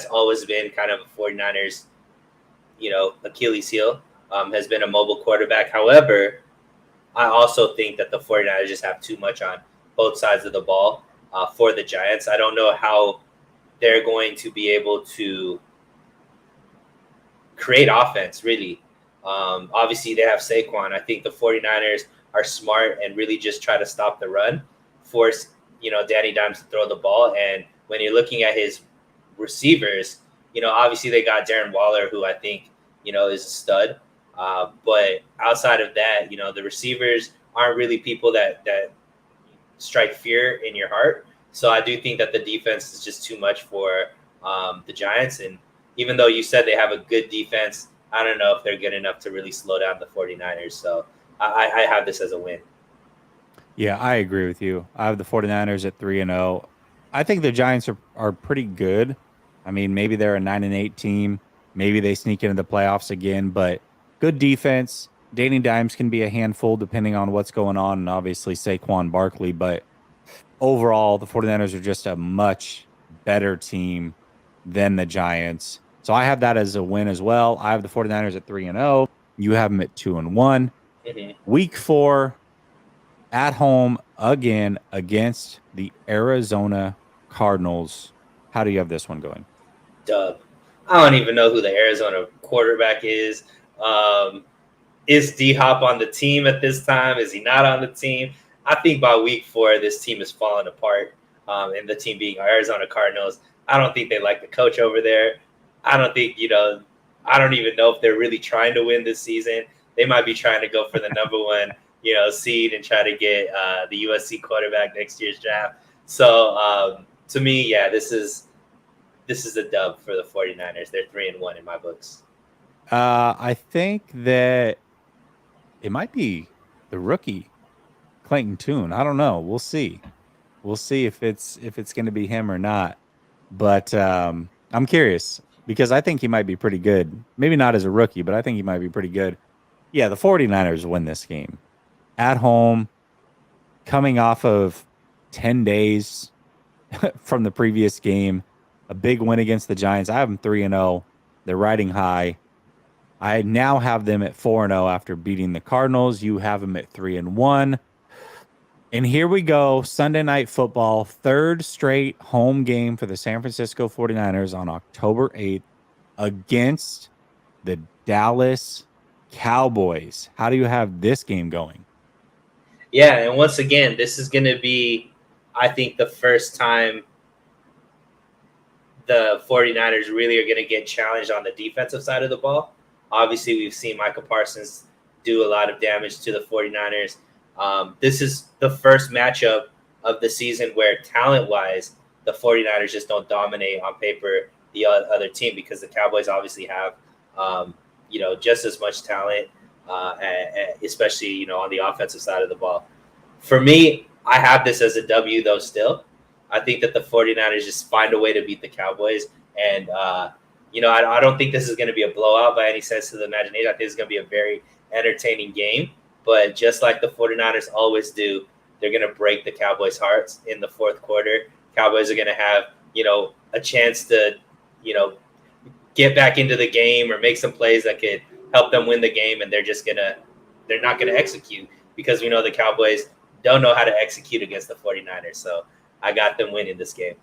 always been kind of a 49ers, Achilles heel, has been a mobile quarterback. However, I also think that the 49ers just have too much on both sides of the ball for the Giants. I don't know how they're going to be able to create offense, really. Obviously, they have Saquon. I think the 49ers are smart and really just try to stop the run, force, Danny Dimes to throw the ball. And when you're looking at his receivers, obviously they got Darren Waller, who I think, is a stud. But outside of that, the receivers aren't really people that strike fear in your heart. So I do think that the defense is just too much for the Giants. And even though you said they have a good defense, I don't know if they're good enough to really slow down the 49ers. So I have this as a win. Yeah, I agree with you. I have the 49ers at 3-0. I think the Giants are pretty good. I mean, maybe they're a 9-8 team. Maybe they sneak into the playoffs again, but good defense. Danny Dimes can be a handful depending on what's going on, and obviously Saquon Barkley. But overall, the 49ers are just a much better team than the Giants. So I have that as a win as well. I have the 49ers at 3-0. You have them at 2-1. Mm-hmm. Week 4 at home again against the Arizona Cardinals. How do you have this one going? Dub. I don't even know who the Arizona quarterback is. Is D-Hop on the team at this time? Is he not on the team? I think by week 4, this team is falling apart. And the team being Arizona Cardinals. I don't think they like the coach over there. I don't think, I don't even know if they're really trying to win this season. They might be trying to go for the number 1, seed and try to get the USC quarterback next year's draft. So to me, yeah, this is a dub for the 49ers. They're 3-1 in my books. I think that it might be the rookie Clayton Tune. I don't know. We'll see. We'll see if it's going to be him or not. But I'm curious because I think he might be pretty good. Maybe not as a rookie, but I think he might be pretty good. Yeah, the 49ers win this game at home, coming off of 10 days from the previous game, a big win against the Giants. I have them 3-0. They're riding high. I now have them at 4-0 after beating the Cardinals. You have them at 3-1. And here we go. Sunday Night Football, third straight home game for the San Francisco 49ers on October 8th against the Dallas Cowboys. How do you have this game going? Yeah, and once again, this is going to be, I think, the first time the 49ers really are going to get challenged on the defensive side of the ball. Obviously, we've seen Michael Parsons do a lot of damage to the 49ers. This is the first matchup of the season where talent-wise, the 49ers just don't dominate on paper the other team because the Cowboys obviously have, just as much talent, especially, on the offensive side of the ball. For me, I have this as a W, though, still. I think that the 49ers just find a way to beat the Cowboys. And, I don't think this is going to be a blowout by any sense of the imagination. I think it's going to be a very entertaining game. But just like the 49ers always do, they're going to break the Cowboys' hearts in the fourth quarter. Cowboys are going to have, a chance to, get back into the game or make some plays that could help them win the game. And they're not going to execute because we know the Cowboys don't know how to execute against the 49ers. So I got them winning this game.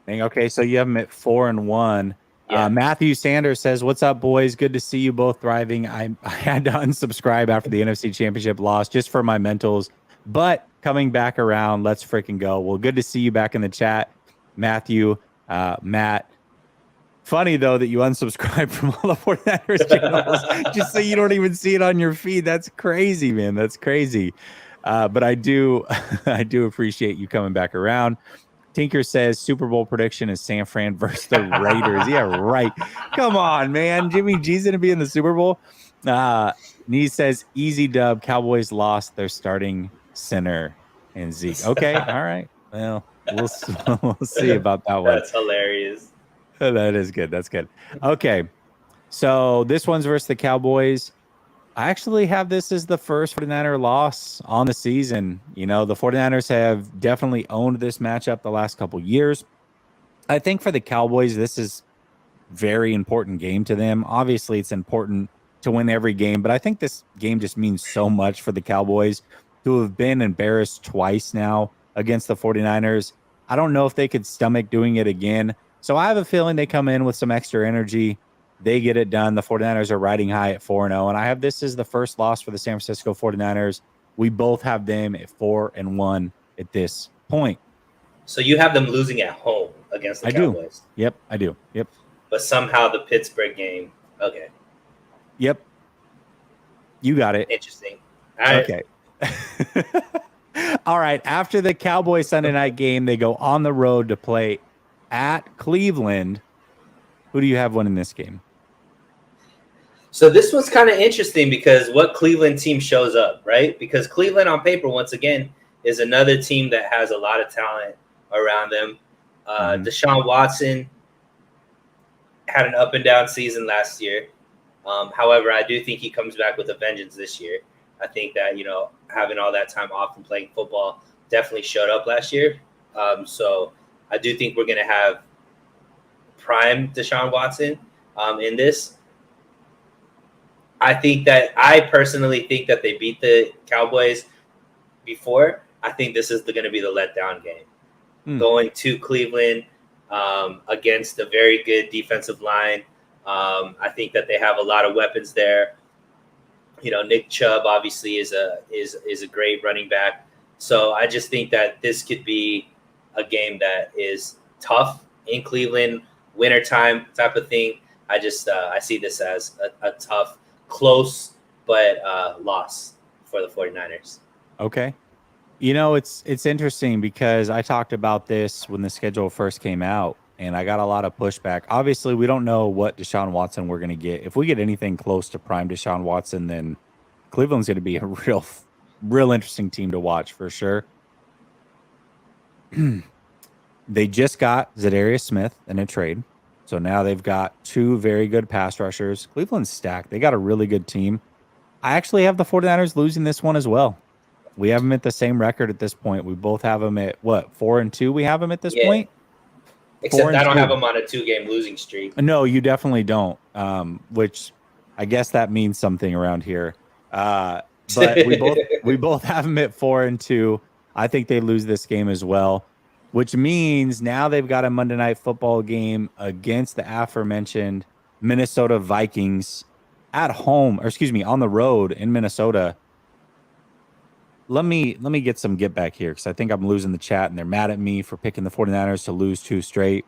Okay, so you have them at 4-1. Yeah. Matthew Sanders says, "What's up, boys? Good to see you both thriving. I had to unsubscribe after the NFC Championship loss just for my mentals, but coming back around, let's freaking go." Well, good to see you back in the chat, Matthew, Matt. Funny, though, that you unsubscribe from all the 49ers channels just so you don't even see it on your feed. That's crazy, man. That's crazy. But I do appreciate you coming back around. Tinker says Super Bowl prediction is San Fran versus the Raiders. Yeah, right. Come on, man. Jimmy G's going to be in the Super Bowl. Nee says easy dub. Cowboys lost their starting center and Zeke. Okay, all right. Well, we'll see about that one. That's hilarious. That is good. That's good. Okay, so this one's versus the Cowboys. I actually have this as the first 49er loss on the season. The 49ers have definitely owned this matchup the last couple years. I think for the Cowboys, this is very important game to them. Obviously, it's important to win every game, but I think this game just means so much for the Cowboys, who have been embarrassed twice now against the 49ers. I don't know if they could stomach doing it again. So I have a feeling they come in with some extra energy. They get it done. The 49ers are riding high at 4-0, and I have this as the first loss for the San Francisco 49ers. We both have them at 4-1 at this point. So you have them losing at home against the Cowboys. Yep, I do. Yep. But somehow the Pittsburgh game. Okay. Yep. You got it. Interesting. Okay. All right. After the Cowboys Sunday night game, they go on the road to play at Cleveland. Who do you have winning this game? So this was kind of interesting because what Cleveland team shows up, right? Because Cleveland on paper, once again, is another team that has a lot of talent around them. Deshaun Watson had an up and down season last year. However, I do think he comes back with a vengeance this year. I think that, having all that time off and playing football definitely showed up last year. So I do think we're going to have prime Deshaun Watson in this. I personally think that they beat the Cowboys before. I think this is going to be the letdown game. Going to Cleveland against a very good defensive line. I think that they have a lot of weapons there. Nick Chubb obviously is a great running back. So I just think that this could be a game that is tough in Cleveland, wintertime type of thing. I see this as a tough, close, but loss for the 49ers. Okay. It's interesting because I talked about this when the schedule first came out, and I got a lot of pushback. Obviously, we don't know what Deshaun Watson we're going to get. If we get anything close to prime Deshaun Watson, then Cleveland's going to be a real interesting team to watch for sure. They just got Zadarius Smith in a trade. So now they've got two very good pass rushers. Cleveland's stacked. They got a really good team. I actually have the 49ers losing this one as well. We have them at the same record at this point. We both have them at, 4-2 we have them at this point? Except I don't have them on a 2-game losing streak. No, you definitely don't, which I guess that means something around here. But we both have them at 4-2. I think they lose this game as well, which means now they've got a Monday Night Football game against the aforementioned Minnesota Vikings at home, on the road in Minnesota. Let me get some get back here because I think I'm losing the chat and they're mad at me for picking the 49ers to lose 2 straight.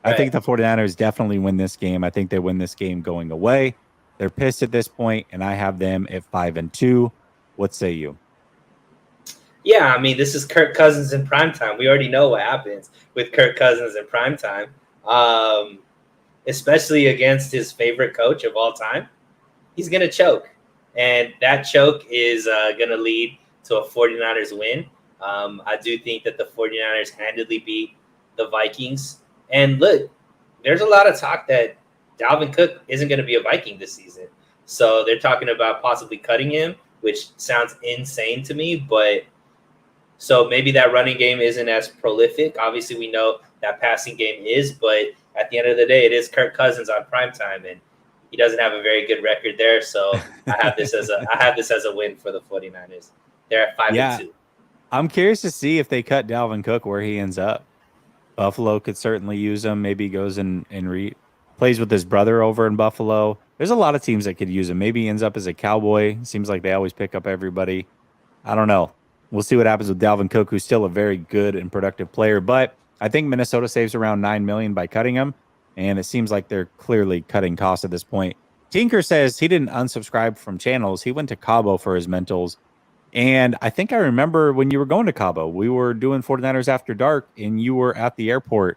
Right. I think the 49ers definitely win this game. I think they win this game going away. They're pissed at this point, and I have them at 5-2. What say you? Yeah, I mean, this is Kirk Cousins in primetime. We already know what happens with Kirk Cousins in primetime, especially against his favorite coach of all time. He's going to choke, and that choke is going to lead to a 49ers win. I do think that the 49ers handedly beat the Vikings. And look, there's a lot of talk that Dalvin Cook isn't going to be a Viking this season. So they're talking about possibly cutting him, which sounds insane to me. But so maybe that running game isn't as prolific. Obviously, we know that passing game is, but at the end of the day, it is Kirk Cousins on primetime, and he doesn't have a very good record there. So I have this as a win for the 49ers. They're at 5-2. I'm curious to see if they cut Dalvin Cook where he ends up. Buffalo could certainly use him. Maybe he goes and plays with his brother over in Buffalo. There's a lot of teams that could use him. Maybe he ends up as a Cowboy. Seems like they always pick up everybody. I don't know. We'll see what happens with Dalvin Cook, who's still a very good and productive player. But I think Minnesota saves around $9 million by cutting him, and it seems like they're clearly cutting costs at this point. Tinker says he didn't unsubscribe from channels. He went to Cabo for his mentals. And I think I remember when you were going to Cabo, we were doing 49ers After Dark, and you were at the airport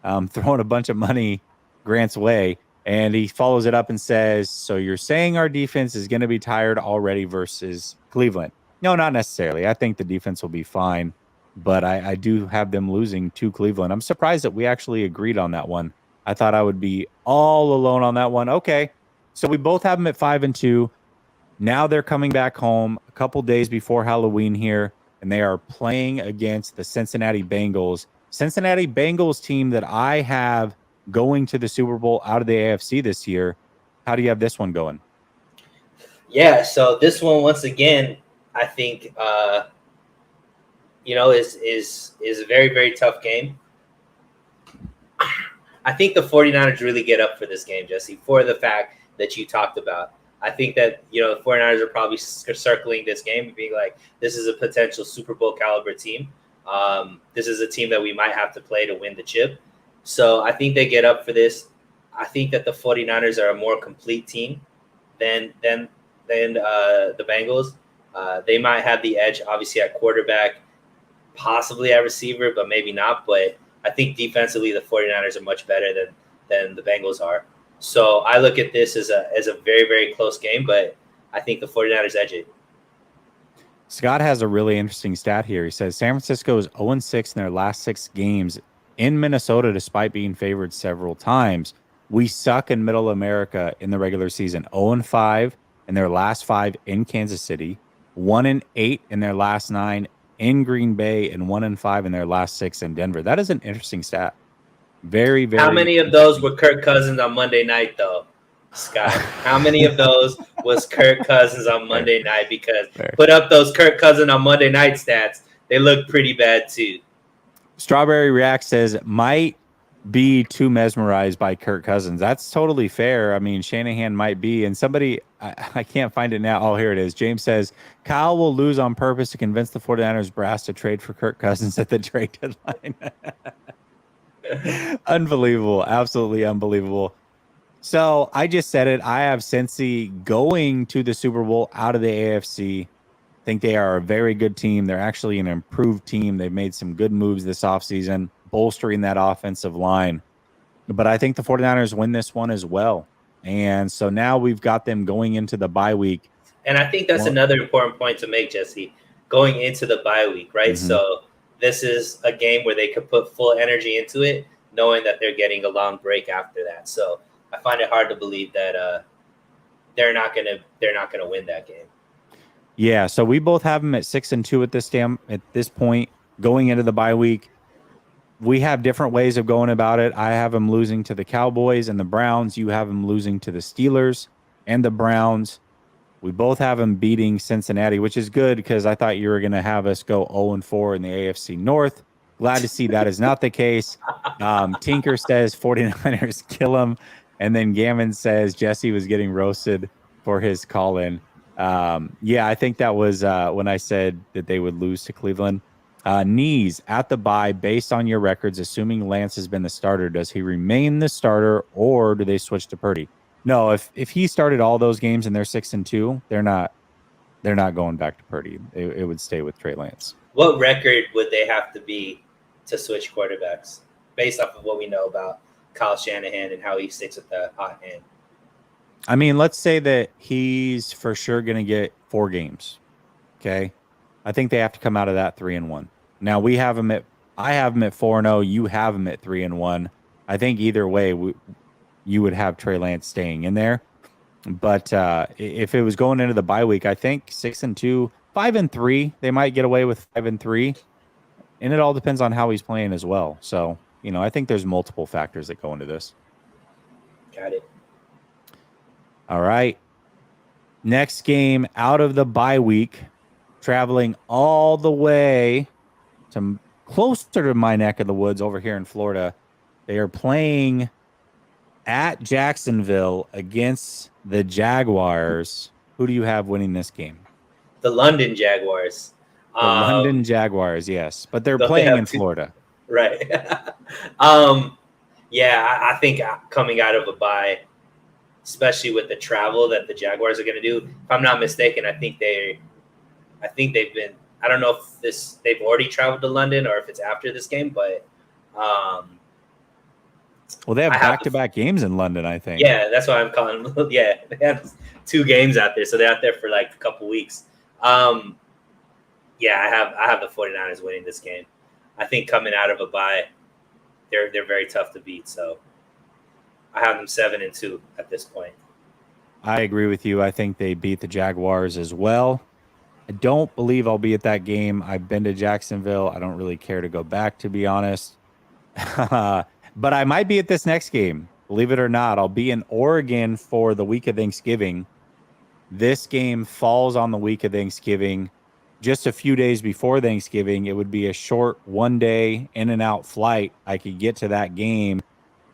throwing a bunch of money Grant's way. And he follows it up and says, so you're saying our defense is going to be tired already versus Cleveland? No, not necessarily. I think the defense will be fine, but I do have them losing to Cleveland. I'm surprised that we actually agreed on that one. I thought I would be all alone on that one. Okay, so we both have them at 5-2. Now they're coming back home a couple days before Halloween here, and they are playing against the Cincinnati Bengals. Cincinnati Bengals team that I have going to the Super Bowl out of the AFC this year. How do you have this one going? Yeah, so this one, once again, I think, is a very, very tough game. I think the 49ers really get up for this game, Jesse, for the fact that you talked about. I think that, the 49ers are probably circling this game and being like, this is a potential Super Bowl caliber team. This is a team that we might have to play to win the chip. So I think they get up for this. I think that the 49ers are a more complete team than the Bengals. They might have the edge, obviously, at quarterback, possibly at receiver, but maybe not. But I think defensively, the 49ers are much better than the Bengals are. So I look at this as a very, very close game, but I think the 49ers edge it. Scott has a really interesting stat here. He says San Francisco is 0-6 in their last 6 games in Minnesota, despite being favored several times. We suck in Middle America in the regular season. 0-5 in their last 5 in Kansas City, 1-8 in their last 9 in Green Bay, and 1-5 in their last 6 in Denver. That is an interesting stat. Very, very. How many of those were Kirk Cousins on Monday night, though, Scott? How many of those was Kirk Cousins on Monday night? Because put up those Kirk Cousins on Monday night stats. They look pretty bad, too. Strawberry React says, might be too mesmerized by Kirk Cousins. That's totally fair. I mean, Shanahan might be. And somebody, I can't find it now. Oh, here it is. James says, Kyle will lose on purpose to convince the 49ers brass to trade for Kirk Cousins at the trade deadline. Unbelievable. Absolutely unbelievable. So I just said it. I have Cincy going to the Super Bowl out of the AFC. I think they are a very good team. They're actually an improved team. They've made some good moves this offseason, bolstering that offensive line. But I think the 49ers win this one as well. And so now we've got them going into the bye week. And I think that's another important point to make, Jesse, going into the bye week, right? Mm-hmm. So this is a game where they could put full energy into it, knowing that they're getting a long break after that. So I find it hard to believe that they're not gonna win that game. Yeah, so we both have them at 6-2 at this point going into the bye week. We have different ways of going about it. I have them losing to the Cowboys and the Browns. You have them losing to the Steelers and the Browns. We both have them beating Cincinnati, which is good because I thought you were going to have us go 0-4 in the AFC North. Glad to see that is not the case. Tinker says 49ers kill them. And then Gammon says Jesse was getting roasted for his call-in. Yeah, I think that was when I said that they would lose to Cleveland. Knees at the bye, based on your records, assuming Lance has been the starter, does he remain the starter or do they switch to Purdy? No, if he started all those games and they're 6-2, they're not going back to Purdy. It would stay with Trey Lance. What record would they have to be to switch quarterbacks based off of what we know about Kyle Shanahan and how he sticks with the hot hand? I mean, let's say that he's for sure going to get 4 games. Okay. I think they have to come out of that 3-1. Now I have them at 4-0. You have them at 3-1. I think either way, you would have Trey Lance staying in there. But if it was going into the bye week, I think 6-2, 5-3, they might get away with 5-3, and it all depends on how he's playing as well. So, I think there's multiple factors that go into this. Got it. All right. Next game out of the bye week, traveling all the way to closer to my neck of the woods over here in Florida. They are playing at Jacksonville against the Jaguars. Who do you have winning this game? The London Jaguars. The London Jaguars, yes. But they're playing in Florida. Right. Yeah, I think coming out of a bye, especially with the travel that the Jaguars are going to do, if I'm not mistaken, I think they've been, I don't know if they've already traveled to London or if it's after this game, but well, they have back-to-back games in London, I think. Yeah, that's why I'm calling them. Yeah, they have 2 games out there, so they're out there for like a couple weeks. Yeah, I have the 49ers winning this game. I think coming out of a bye, they're very tough to beat. So I have them 7-2 at this point. I agree with you. I think they beat the Jaguars as well. I don't believe I'll be at that game. I've been to Jacksonville. I don't really care to go back, to be honest. But I might be at this next game. Believe it or not, I'll be in Oregon for the week of Thanksgiving. This game falls on the week of Thanksgiving. Just a few days before Thanksgiving, it would be a short 1-day in and out flight. I could get to that game,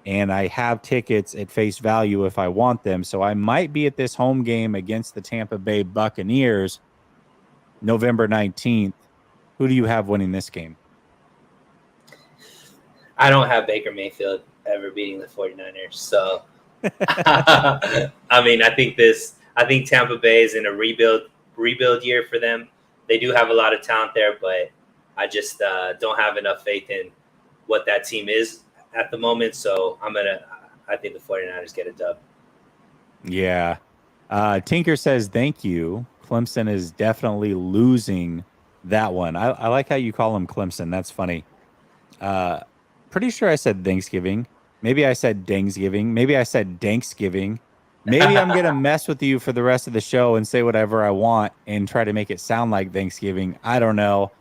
and I have tickets at face value if I want them. So I might be at this home game against the Tampa Bay Buccaneers November 19th. Who do you have winning this game? I don't have Baker Mayfield ever beating the 49ers. So, I mean, I think Tampa Bay is in a rebuild year for them. They do have a lot of talent there, but I just don't have enough faith in what that team is at the moment. So I think the 49ers get a dub. Yeah. Tinker says, thank you. Clemson is definitely losing that one. I like how you call him Clemson. That's funny. Pretty sure I said Thanksgiving. Maybe I said Dangsgiving. Maybe I said Danksgiving. Maybe I'm going to mess with you for the rest of the show and say whatever I want and try to make it sound like Thanksgiving. I don't know.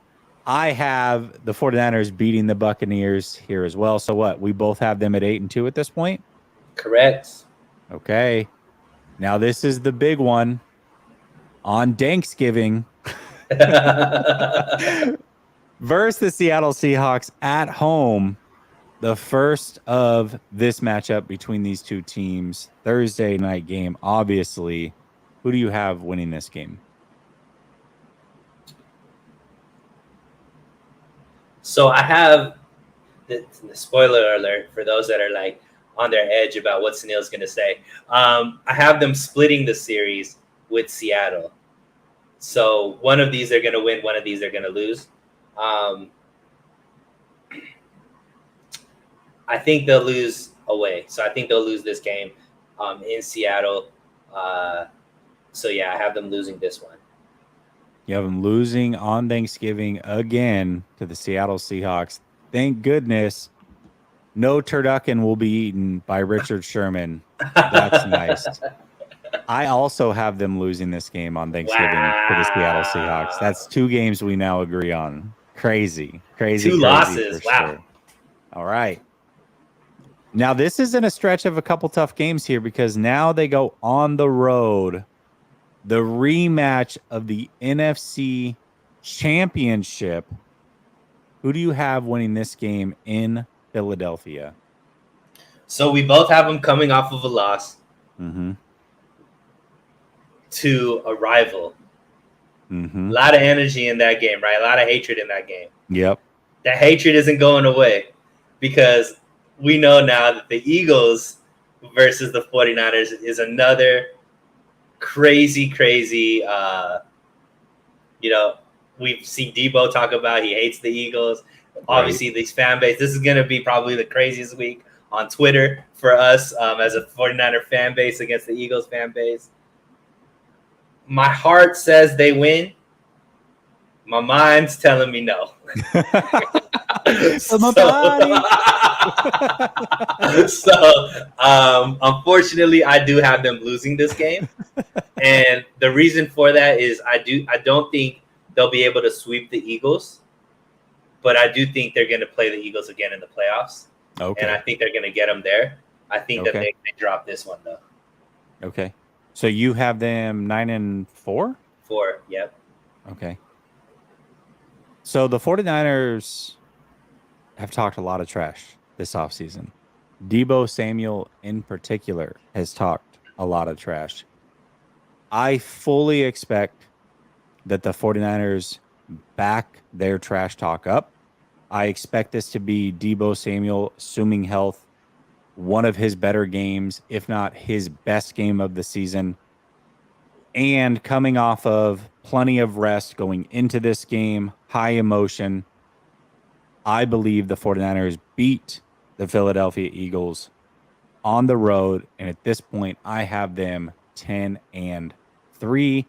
I have the 49ers beating the Buccaneers here as well. So what? We both have them at 8-2 at this point? Correct. Okay. Now this is the big one. On Thanksgiving versus the Seattle Seahawks at home. The first of this matchup between these two teams, Thursday night game, obviously. Who do you have winning this game? So I have the spoiler alert for those that are like on their edge about what Sunil's going to say. I have them splitting the series with Seattle. So one of these they're going to win, one of these they're going to lose. I think they'll lose away. So I think they'll lose this game in Seattle. So, yeah, I have them losing this one. You have them losing on Thanksgiving again to the Seattle Seahawks. Thank goodness no turducken will be eaten by Richard Sherman. That's nice. I also have them losing this game on Thanksgiving to the Seattle Seahawks. That's 2 games we now agree on. Crazy. 2 losses. Wow. Sure. All right. Now, this isn't a stretch of a couple tough games here because now they go on the road. The rematch of the NFC Championship. Who do you have winning this game in Philadelphia? So we both have them coming off of a loss to a rival. A lot of energy in that game, right? A lot of hatred in that game. Yep. That hatred isn't going away because we know now that the Eagles versus the 49ers is another crazy, we've seen Debo talk about he hates the Eagles. Obviously, these fan base, this is going to be probably the craziest week on Twitter for us as a 49er fan base against the Eagles fan base. My heart says they win, My mind's telling me no. My body. Unfortunately, I do have them losing this game, and the reason for that is I don't think they'll be able to sweep the Eagles, but I do think they're going to play the Eagles again in the playoffs, and I think they're going to get them there. I think that they drop this one though. Okay, so you have them 9-4? 4, yep. Okay. So the 49ers have talked a lot of trash this offseason. Deebo Samuel in particular has talked a lot of trash. I fully expect that the 49ers back their trash talk up. I expect this to be Deebo Samuel, assuming health, one of his better games, if not his best game of the season. And coming off of plenty of rest going into this game, high emotion, I believe the 49ers beat the Philadelphia Eagles on the road. And at this point, I have them 10-3.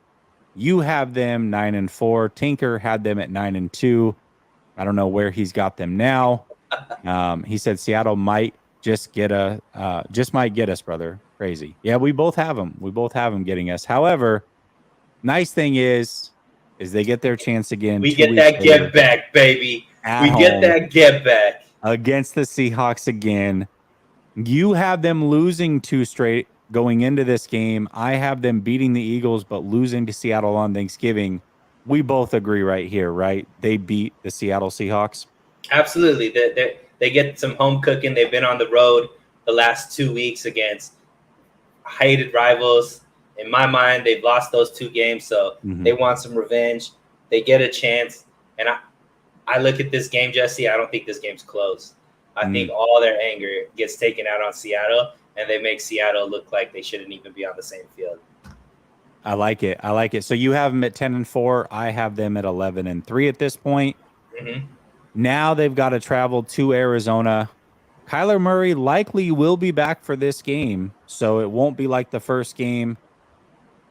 You have them 9-4. Tinker had them at 9-2. I don't know where he's got them now. He said Seattle might might get us, brother. Crazy. Yeah, we both have them. We both have them getting us. However, nice thing is they get their chance again. We get that get back, baby. We get that get back against the Seahawks again. You have them losing 2 straight going into this game. I have them beating the Eagles, but losing to Seattle on Thanksgiving. We both agree right here, right? They beat the Seattle Seahawks. Absolutely. They get some home cooking. They've been on the road the last 2 weeks against hated rivals. In my mind, they've lost those 2 games, so they want some revenge. They get a chance. And I look at this game, Jesse, I don't think this game's close. I think all their anger gets taken out on Seattle, and they make Seattle look like they shouldn't even be on the same field. I like it. So you have them at 10-4. I have them at 11-3 at this point. Now they've got to travel to Arizona. Kyler Murray likely will be back for this game, so it won't be like the first game.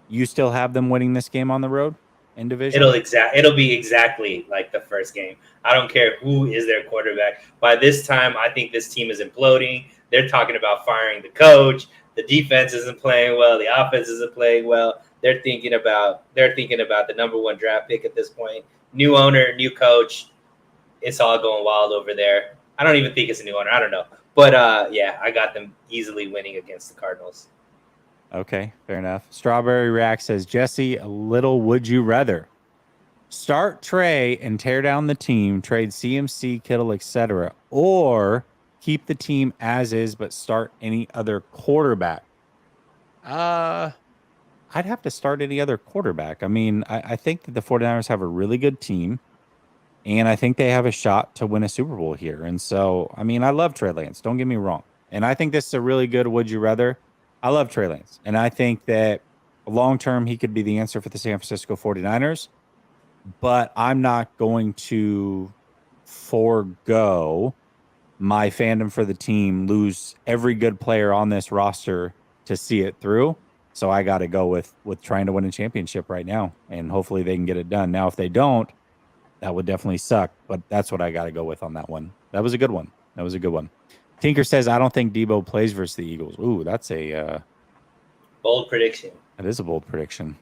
You still have them winning this game on the road in division? It'll be exactly like the first game. I don't care who is their quarterback. By this time, I think this team is imploding. They're talking about firing the coach. The defense isn't playing well. The offense isn't playing well. They're thinking about the number 1 draft pick at this point. New owner, new coach. It's all going wild over there. I don't even think it's a new owner. I don't know. But, yeah, I got them easily winning against the Cardinals. Okay, fair enough. Strawberry Rack says, Jesse, a little would you rather start Trey and tear down the team, trade CMC, Kittle, etc., or keep the team as is but start any other quarterback? I'd have to start any other quarterback. I mean, I think that the 49ers have a really good team, and I think they have a shot to win a Super Bowl here. And so, I mean, I love Trey Lance. Don't get me wrong. And I think this is a really good would you rather. I love Trey Lance. And I think that long-term, he could be the answer for the San Francisco 49ers. But I'm not going to forego my fandom for the team, lose every good player on this roster to see it through. So I got to go with trying to win a championship right now, and hopefully they can get it done. Now, if they don't, that would definitely suck, but that's what I got to go with on that one. That was a good one. Tinker says, I don't think Deebo plays versus the Eagles. Ooh, that's a bold prediction. That is a bold prediction.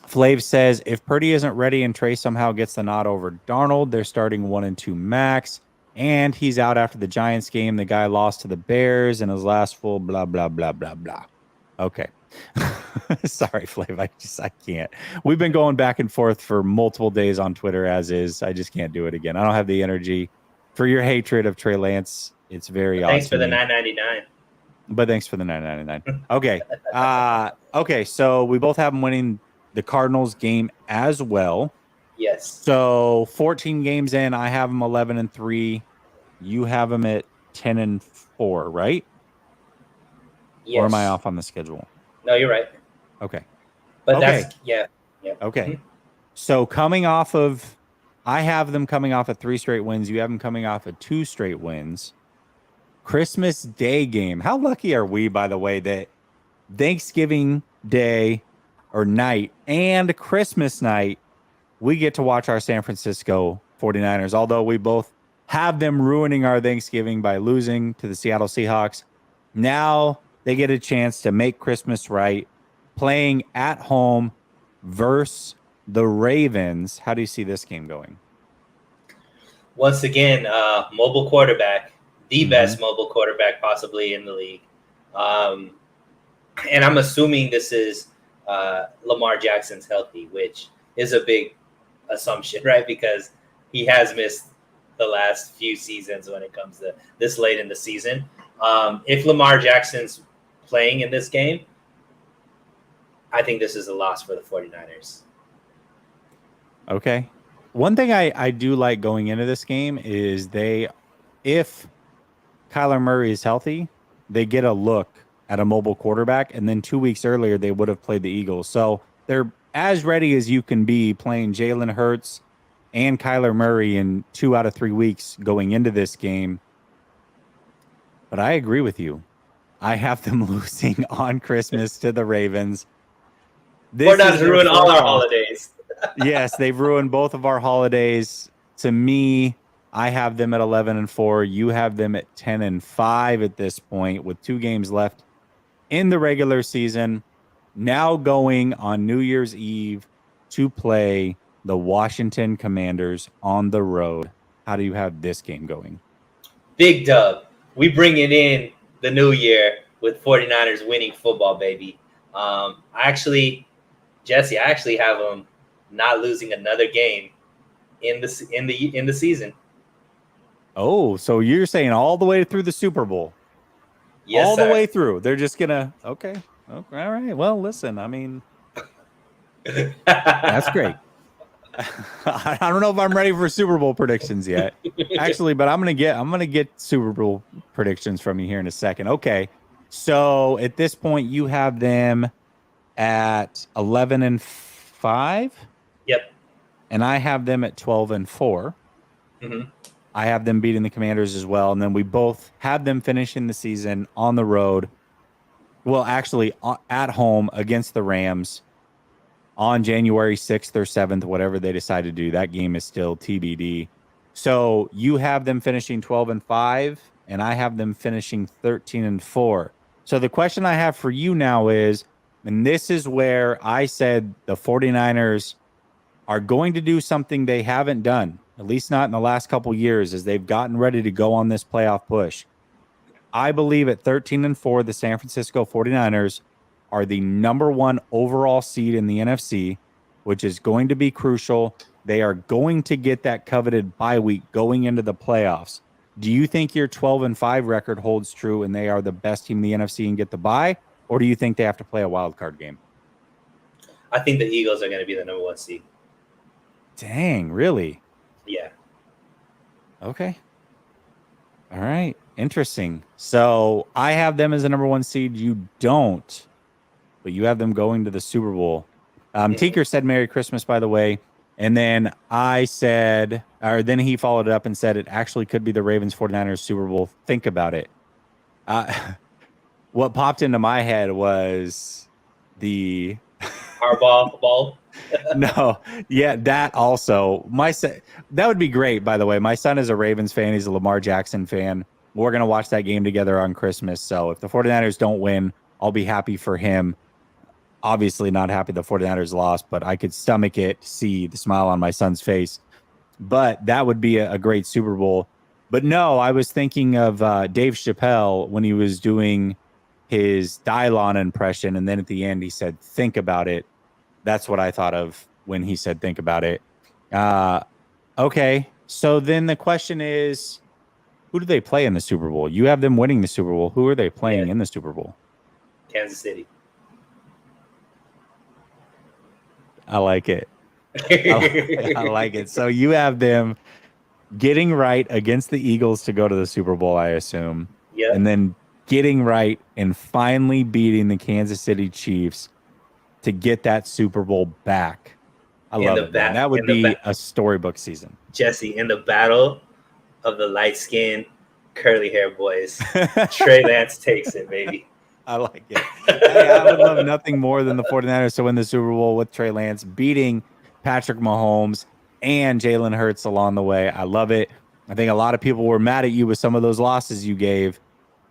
Flav says, if Purdy isn't ready and Trey somehow gets the nod over Darnold, they're starting 1-2 max, and he's out after the Giants game. The guy lost to the Bears in his last full blah, blah, blah, blah, blah. Okay. Sorry, Flav. I can't. We've been going back and forth for multiple days on Twitter as is. I just can't do it again. I don't have the energy for your hatred of Trey Lance. It's very odd. Thanks for the $9.99. But thanks for the $9.99. Okay. Okay. So we both have them winning the Cardinals game as well. Yes. So 14 games in, I have them 11-3. You have them at 10-4, right? Yes. Or am I off on the schedule? No, you're right. Okay. But that's yeah. Okay. So I have them coming off of 3 straight wins. You have them coming off of 2 straight wins. Christmas Day game. How lucky are we, by the way, that Thanksgiving Day or night and Christmas night, we get to watch our San Francisco 49ers, although we both have them ruining our Thanksgiving by losing to the Seattle Seahawks. Now they get a chance to make Christmas right, playing at home versus the Ravens. How do you see this game going? Once again, mobile quarterback, the best mobile quarterback possibly in the league. And I'm assuming this is Lamar Jackson's healthy, which is a big assumption, right? Because he has missed the last few seasons when it comes to this late in the season. If Lamar Jackson's playing in this game, I think this is a loss for the 49ers. Okay. One thing I do like going into this game is if Kyler Murray is healthy, they get a look at a mobile quarterback, and then 2 weeks earlier they would have played the Eagles. So they're as ready as you can be playing Jalen Hurts and Kyler Murray in 2 out of 3 weeks going into this game. But I agree with you. I have them losing on Christmas to the Ravens. We're not to ruin all our holidays. Yes, they've ruined both of our holidays. To me, I have them at 11-4. You have them at 10-5 at this point, with 2 games left in the regular season. Now going on New Year's Eve to play the Washington Commanders on the road. How do you have this game going? Big dub. We bring it in the new year with 49ers winning football, baby. Jesse, I actually have them not losing another game in the season. Oh, so you're saying all the way through the Super Bowl? Yes, all sir. the way through. They're just gonna okay. All right. Well, listen. I mean, that's great. I don't know if I'm ready for Super Bowl predictions yet, actually, but I'm gonna get Super Bowl predictions from you here in a second. Okay. So at this point, you have them at 11-5. Yep. And I have them at 12-4. Mm-hmm. I have them beating the Commanders as well. And then we both have them finishing the season on the road. Well, actually, at home against the Rams on January 6th or 7th, whatever they decide to do. That game is still TBD. So you have them finishing 12-5, and I have them finishing 13-4. So the question I have for you now is, and this is where I said the 49ers are going to do something they haven't done, at least not in the last couple years, as they've gotten ready to go on this playoff push. I believe at 13-4, the San Francisco 49ers are the number 1 overall seed in the NFC, which is going to be crucial. They are going to get that coveted bye week going into the playoffs. Do you think your 12-5 record holds true and they are the best team in the NFC and get the bye? Or do you think they have to play a wild card game? I think the Eagles are going to be the number 1 seed. Dang, really? Yeah. Okay. All right. Interesting. So I have them as the number 1 seed. You don't, but you have them going to the Super Bowl. Tinker said Merry Christmas, by the way. And then I said, or then he followed it up and said it actually could be the Ravens 49ers Super Bowl. Think about it. What popped into my head was the Harbaugh ball. No, yeah, that also. That would be great, by the way. My son is a Ravens fan. He's a Lamar Jackson fan. We're going to watch that game together on Christmas. So if the 49ers don't win, I'll be happy for him. Obviously not happy the 49ers lost, but I could stomach it, see the smile on my son's face. But that would be a great Super Bowl. But no, I was thinking of Dave Chappelle when he was doing his Dylon impression. And then at the end, he said, think about it. That's what I thought of when he said, think about it. Okay. So then the question is, who do they play in the Super Bowl? You have them winning the Super Bowl. Who are they playing in the Super Bowl? Kansas City. I like it. I like it. So you have them getting right against the Eagles to go to the Super Bowl, I assume. Yeah. And then getting right and finally beating the Kansas City Chiefs to get that Super Bowl back. I love it. That would be a storybook season. Jesse, in the battle of the light-skinned, curly-hair boys, Trey Lance takes it, baby. I like it. Hey, I would love nothing more than the 49ers to win the Super Bowl with Trey Lance beating Patrick Mahomes and Jalen Hurts along the way. I love it. I think a lot of people were mad at you with some of those losses you gave,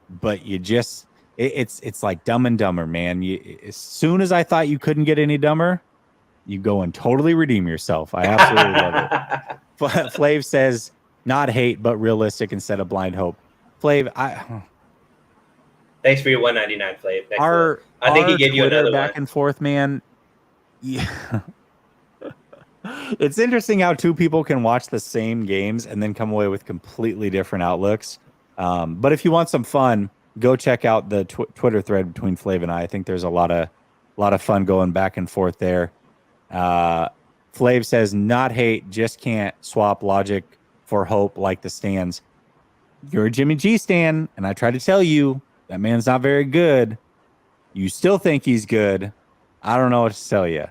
but you just it's like Dumb and Dumber, man. As soon as I thought you couldn't get any dumber, you go and totally redeem yourself. I absolutely love it. Flav says not hate, but realistic instead of blind hope. Flav, thanks for your $1.99, Flav. I think he gave you another back one. And forth, man. Yeah. It's interesting how two people can watch the same games and then come away with completely different outlooks. But if you want some fun, go check out the Twitter thread between Flav and I. I think there's a lot of fun going back and forth there. Flav says, not hate, just can't swap logic for hope like the stands. You're a Jimmy G stan, and I try to tell you that man's not very good. You still think he's good. I don't know what to tell you.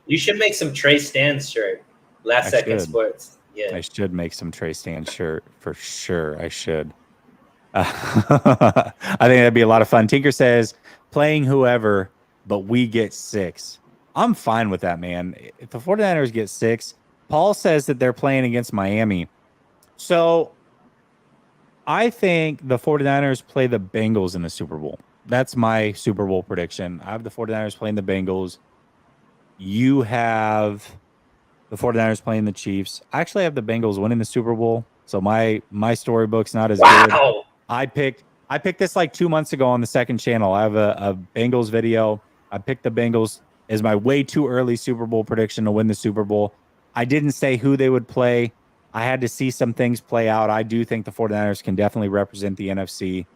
You should make some Trey Stans shirt. Last Second Sports. Yeah, I should make some Trey Stans shirt for sure. I should. I think that'd be a lot of fun. Tinker says, playing whoever, but we get 6. I'm fine with that, man. If the 49ers get 6, Paul says that they're playing against Miami. So I think the 49ers play the Bengals in the Super Bowl. That's my Super Bowl prediction. I have the 49ers playing the Bengals. You have the 49ers playing the Chiefs. I actually have the Bengals winning the Super Bowl. So my storybook's not as good. I picked this like 2 months ago on the second channel. I have a Bengals video. I picked the Bengals as my way too early Super Bowl prediction to win the Super Bowl. I didn't say who they would play. I had to see some things play out. I do think the 49ers can definitely represent the NFC,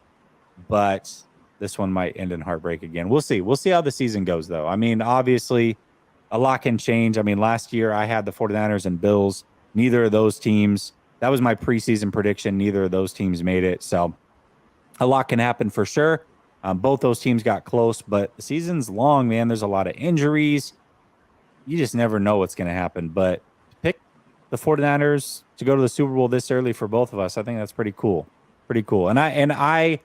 but this one might end in heartbreak again. We'll see. We'll see how the season goes, though. I mean, obviously, a lot can change. I mean, last year I had the 49ers and Bills. Neither of those teams, that was my preseason prediction. Neither of those teams made it. So a lot can happen for sure. Both those teams got close, but the season's long, man. There's a lot of injuries. You just never know what's going to happen. But to pick the 49ers to go to the Super Bowl this early for both of us, I think that's pretty cool. Pretty cool. And I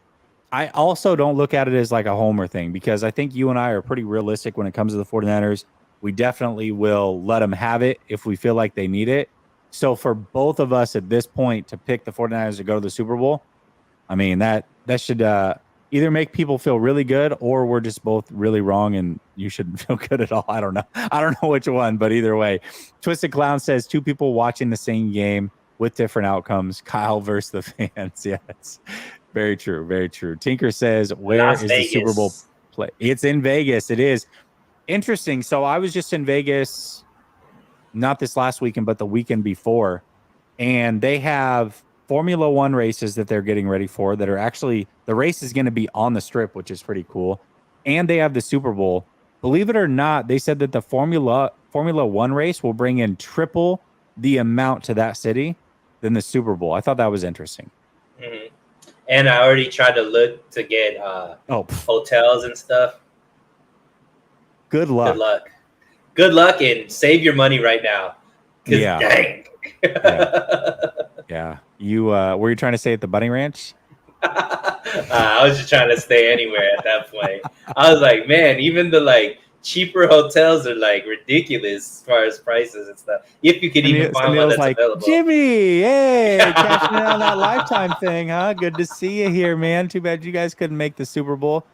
also don't look at it as like a homer thing, because I think you and I are pretty realistic when it comes to the 49ers. We definitely will let them have it if we feel like they need it. So for both of us at this point to pick the 49ers to go to the Super Bowl, I mean, that should either make people feel really good, or we're just both really wrong and you shouldn't feel good at all. I don't know. I don't know which one, but either way. Twisted Clown says 2 people watching the same game with different outcomes. Kyle versus the fans. Yeah, it's very true. Very true. Tinker says, where is the Super Bowl play? It's in Vegas. It is. Interesting. So I was just in Vegas, not this last weekend, but the weekend before, and they have Formula One races that they're getting ready for that are actually, the race is going to be on the Strip, which is pretty cool. And they have the Super Bowl. Believe it or not, they said that the Formula One race will bring in triple the amount to that city than the Super Bowl. I thought that was interesting. Mm-hmm. And I already tried to look to get hotels and stuff. Good luck. Good luck. Good luck, and save your money right now. Yeah. Dang. Yeah. You were you trying to stay at the Bunny Ranch? I was just trying to stay anywhere at that point. I was like, man, even the cheaper hotels are ridiculous as far as prices and stuff. If you could even find one that's available. Jimmy, hey, cashing in on that Lifetime thing, huh? Good to see you here, man. Too bad you guys couldn't make the Super Bowl.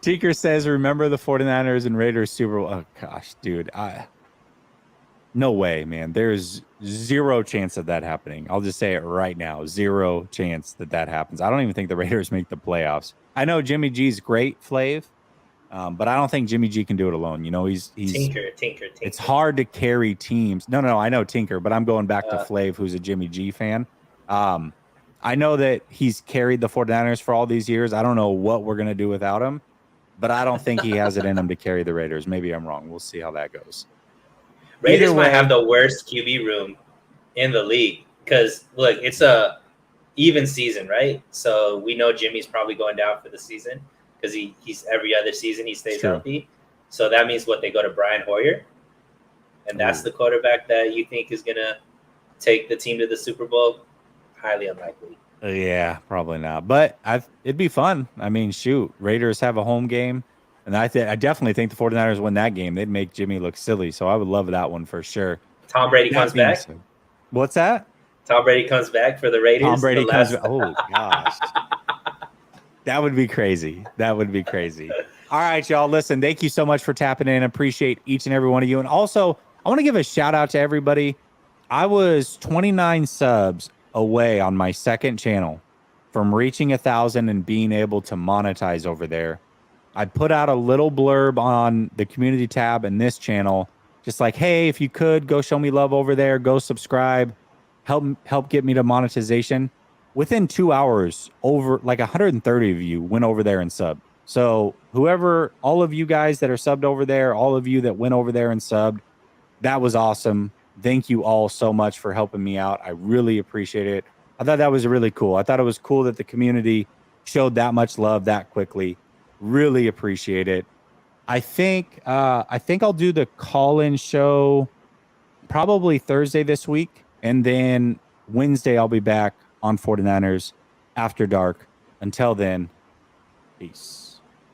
Tinker says, remember the 49ers and Raiders Super Bowl? Oh, gosh, dude. No way, man. There's zero chance of that happening. I'll just say it right now. Zero chance that happens. I don't even think the Raiders make the playoffs. I know Jimmy G's great, Flav, but I don't think Jimmy G can do it alone. You know, he's Tinker. It's hard to carry teams. No, I know Tinker, but I'm going back to Flav, who's a Jimmy G fan. I know that he's carried the 49ers for all these years. I don't know what we're going to do without him, but I don't think he has it in him to carry the Raiders. Maybe I'm wrong. We'll see how that goes. Raiders might have the worst QB room in the league because, look, it's a even season, right? So we know Jimmy's probably going down for the season because he's every other season he stays healthy. So that means they go to Brian Hoyer, and that's the quarterback that you think is going to take the team to the Super Bowl? Highly unlikely. Yeah, probably not. But it'd be fun. I mean, shoot, Raiders have a home game. And I definitely think the 49ers win that game. They'd make Jimmy look silly. So I would love that one for sure. Tom Brady That comes being back. said- What's that? Tom Brady comes back for the Raiders. Tom Brady the comes last- back. Oh, gosh. That would be crazy. That would be crazy. All right, y'all. Listen, thank you so much for tapping in. Appreciate each and every one of you. And also, I want to give a shout out to everybody. I was 29 subs away on my second channel from reaching 1,000 and being able to monetize over there. I put out a little blurb on the community tab in this channel, just like, hey, if you could go show me love over there, go subscribe, help get me to monetization. Within 2 hours, over like 130 of you went over there and subbed. So whoever, all of you guys that are subbed over there, all of you that went over there and subbed, that was awesome. Thank you all so much for helping me out. I really appreciate it. I thought that was really cool. I thought it was cool that the community showed that much love that quickly. Really appreciate it. I think I'll do the call-in show probably Thursday this week, and then Wednesday I'll be back on 49ers After Dark. Until then, peace.